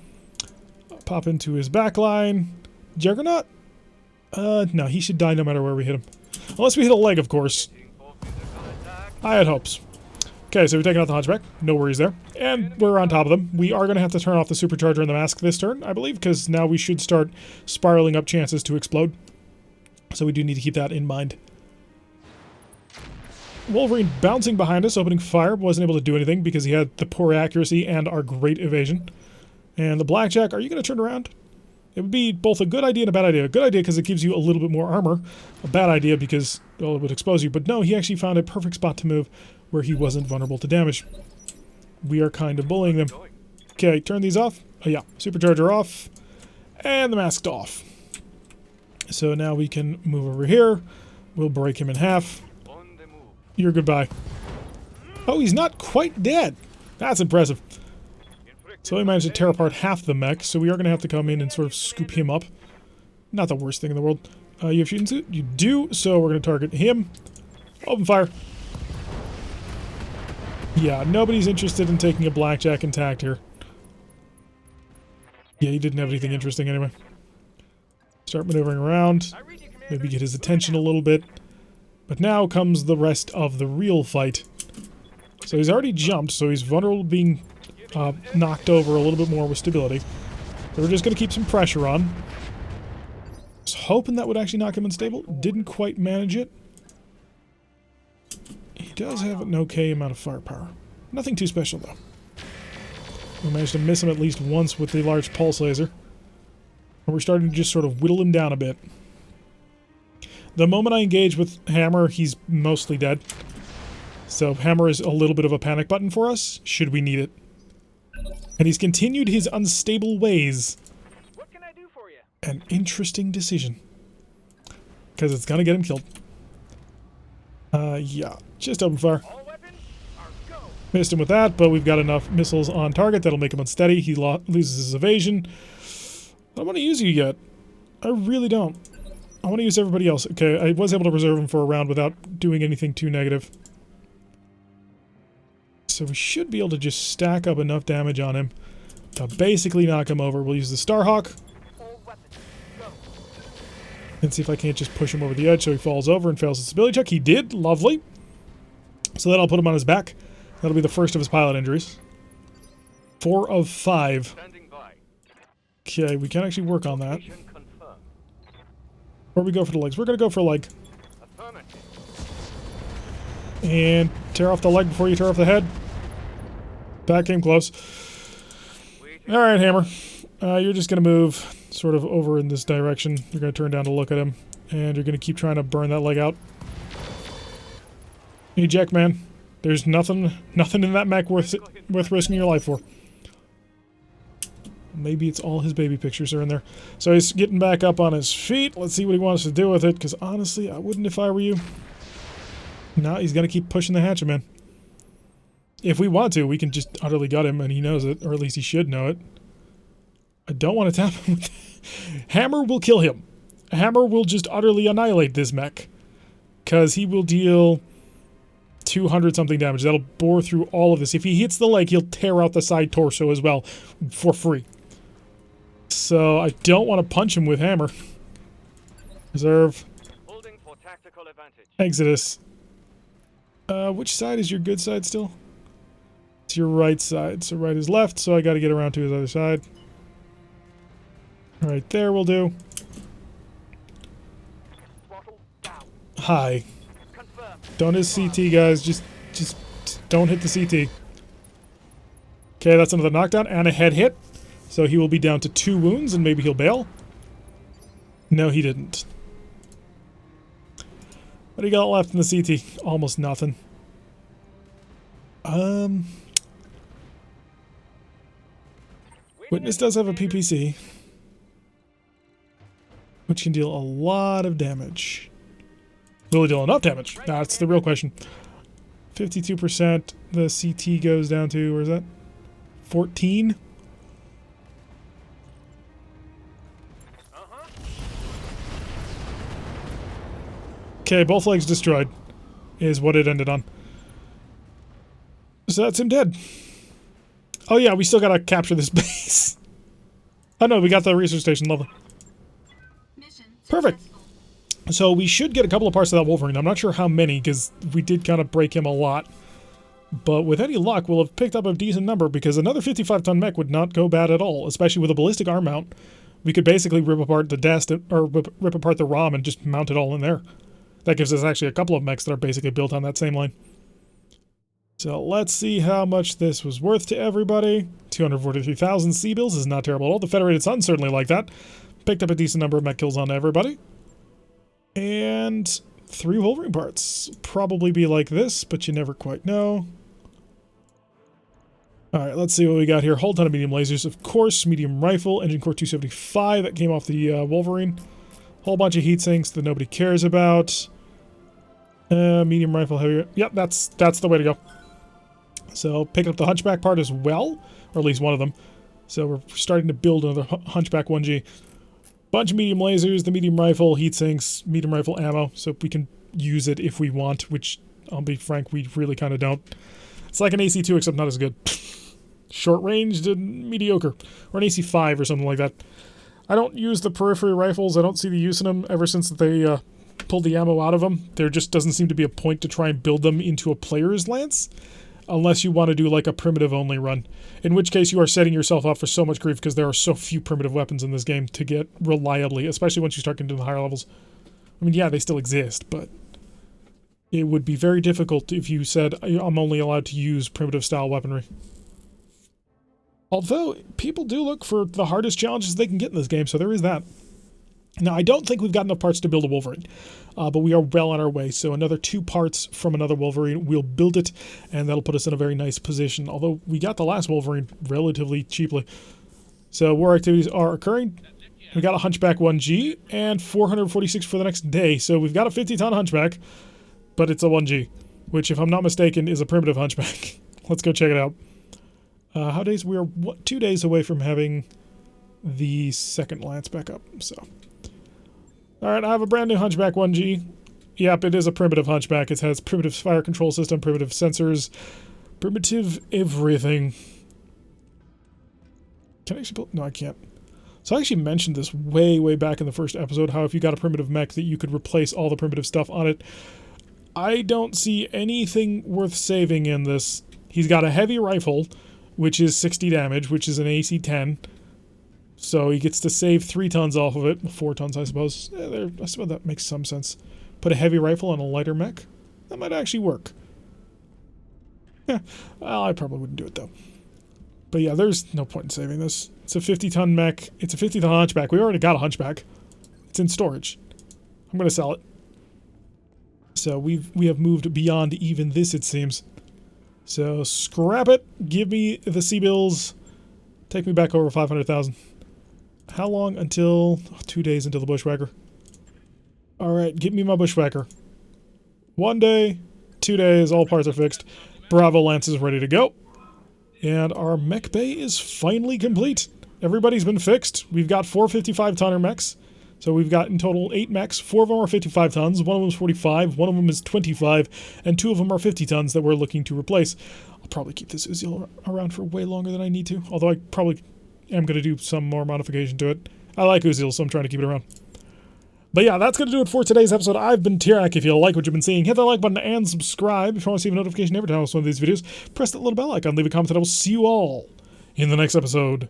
Pop into his backline. Juggernaut? No, he should die no matter where we hit him. Unless we hit a leg, of course. I had hopes. Okay, so we're taking out the Hunchback. No worries there. And we're on top of them. We are going to have to turn off the supercharger and the mask this turn, I believe, because now we should start spiraling up chances to explode. So we do need to keep that in mind. Wolverine bouncing behind us, opening fire, wasn't able to do anything because he had the poor accuracy and our great evasion. And the Blackjack, are you going to turn around? It would be both a good idea and a bad idea. A good idea because it gives you a little bit more armor. A bad idea because, well, it would expose you. But no, he actually found a perfect spot to move where he wasn't vulnerable to damage. We are kind of bullying them. Okay, turn these off. Oh yeah, supercharger off. And the masked off. So now we can move over here. We'll break him in half. You're goodbye. Oh, he's not quite dead. That's impressive. So we managed to tear apart half the mech, so we are going to have to come in and sort of scoop him up. Not the worst thing in the world. You have shooting suit? You do, so we're going to target him. Open fire. Yeah, nobody's interested in taking a Blackjack intact here. Yeah, he didn't have anything interesting anyway. Start maneuvering around. Maybe get his attention a little bit. But now comes the rest of the real fight. So he's already jumped, so he's vulnerable to being knocked over a little bit more with stability. So we're just going to keep some pressure on. I was hoping that would actually knock him unstable. Didn't quite manage it. He does have an okay amount of firepower. Nothing too special, though. We managed to miss him at least once with the large pulse laser. And we're starting to just sort of whittle him down a bit. The moment I engage with Hammer, he's mostly dead. So Hammer is a little bit of a panic button for us, should we need it. And he's continued his unstable ways. What can I do for you? An interesting decision. Because it's gonna get him killed. Yeah. Just open fire. All weapons are go. Missed him with that, but we've got enough missiles on target that'll make him unsteady. He loses his evasion. I don't want to use you yet. I really don't. I want to use everybody else. Okay, I was able to preserve him for a round without doing anything too negative. So we should be able to just stack up enough damage on him to basically knock him over. We'll use the Starhawk. All weapons go. And see if I can't just push him over the edge so he falls over and fails his stability check. He did. Lovely. So then I'll put him on his back. That'll be the first of his pilot injuries. 4 of 5. Standing by. Okay, we can actually work on that. Mission confirmed. Where we go for the legs? We're going to go for a leg. Affirmative. And tear off the leg before you tear off the head. That came close. Alright, Hammer. You're just going to move sort of over in this direction. You're going to turn down to look at him. And you're going to keep trying to burn that leg out. Eject, man. There's nothing in that mech worth risking your life for. Maybe it's all his baby pictures are in there. So he's getting back up on his feet. Let's see what he wants to do with it, because honestly, I wouldn't if I were you. No, he's going to keep pushing the hatchet, man. If we want to, we can just utterly gut him, and he knows it, or at least he should know it. I don't want to tap him with Hammer will kill him. Hammer will just utterly annihilate this mech. Because he will deal 200-something damage. That'll bore through all of this. If he hits the leg, he'll tear out the side torso as well, for free. So, I don't want to punch him with Hammer. Reserve. Holding for tactical advantage. Exodus. Which side is your good side still? It's your right side. So right is left, so I gotta get around to his other side. Right there will do. Throttle down. Hi. Confirm. Don't hit CT, guys. Just don't hit the CT. Okay, that's another knockdown and a head hit. So he will be down to 2 wounds and maybe he'll bail. No, he didn't. What do you got left in the CT? Almost nothing. Witness does have a PPC, which can deal a lot of damage. Will it deal enough damage? That's the real question. 52%. The CT goes down to, where is that? 14? Okay, both legs destroyed is what it ended on. So that's him dead. Oh yeah, we still gotta capture this base. Oh no, we got the research station, lovely. Perfect. So we should get a couple of parts of that Wolverine. I'm not sure how many, because we did kind of break him a lot. But with any luck, we'll have picked up a decent number, because another 55-ton mech would not go bad at all, especially with a ballistic arm mount. We could basically rip apart the desk, or rip apart the ROM and just mount it all in there. That gives us actually a couple of mechs that are basically built on that same line. So let's see how much this was worth to everybody. 243,000 C-bills is not terrible at all. The Federated Sun certainly like that. Picked up a decent number of mech kills on everybody. And 3 Wolverine parts. Probably be like this, but you never quite know. Alright, let's see what we got here. Whole ton of medium lasers, of course. Medium rifle, engine core 275. That came off the Wolverine. Whole bunch of heat sinks that nobody cares about. Medium rifle, heavier. Yep, that's the way to go. So, pick up the Hunchback part as well. Or at least one of them. So, we're starting to build another Hunchback 1G. Bunch of medium lasers, the medium rifle, heat sinks, medium rifle ammo. So, we can use it if we want, which, I'll be frank, we really kind of don't. It's like an AC2, except not as good. Short ranged and mediocre. Or an AC5 or something like that. I don't use the periphery rifles. I don't see the use in them ever since they pulled the ammo out of them. There just doesn't seem to be a point to try and build them into a player's lance. Unless you want to do like a primitive only run. In which case you are setting yourself up for so much grief because there are so few primitive weapons in this game to get reliably. Especially once you start getting to the higher levels. I mean, yeah, they still exist, but it would be very difficult if you said, I'm only allowed to use primitive style weaponry. Although, people do look for the hardest challenges they can get in this game, so there is that. Now, I don't think we've got enough parts to build a Wolverine, but we are well on our way. So another 2 parts from another Wolverine, we'll build it, and that'll put us in a very nice position. Although, we got the last Wolverine relatively cheaply. So, war activities are occurring. We got a Hunchback 1G, and 446 for the next day. So, we've got a 50-ton Hunchback, but it's a 1G, which, if I'm not mistaken, is a primitive Hunchback. Let's go check it out. How days? We are 2 days away from having the second Lance back up, so. Alright, I have a brand new Hunchback 1G. Yep, it is a primitive Hunchback. It has primitive fire control system, primitive sensors, primitive everything. Can I actually build? No, I can't. So I actually mentioned this way back in the first episode, how if you got a primitive mech that you could replace all the primitive stuff on it. I don't see anything worth saving in this. He's got a heavy rifle, which is 60 damage, which is an AC-10. So he gets to save 3 tons off of it. 4 tons, I suppose. I suppose that makes some sense. Put a heavy rifle on a lighter mech? That might actually work. Yeah, well, I probably wouldn't do it, though. But yeah, there's no point in saving this. It's a 50-ton mech. It's a 50-ton Hunchback. We already got a Hunchback. It's in storage. I'm going to sell it. So we have moved beyond even this, it seems. So scrap it. Give me the C-bills. Take me back over 500,000. How long until... 2 days until the bushwhacker. Alright, give me my bushwhacker. 1 day, 2 days, all parts are fixed. Bravo Lance is ready to go. And our mech bay is finally complete. Everybody's been fixed. We've got 4 55-tonner mechs. So we've got in total 8 mechs. 4 of them are 55 tons, 1 of them is 45, 1 of them is 25, and 2 of them are 50 tons that we're looking to replace. I'll probably keep this Uziel around for way longer than I need to, although I probably am going to do some more modification to it. I like Uziel, so I'm trying to keep it around. But yeah, that's going to do it for today's episode. I've been Tirak. If you like what you've been seeing, hit that like button and subscribe. If you want to see a notification every time I post one of these videos, press that little bell icon, leave a comment, and I will see you all in the next episode.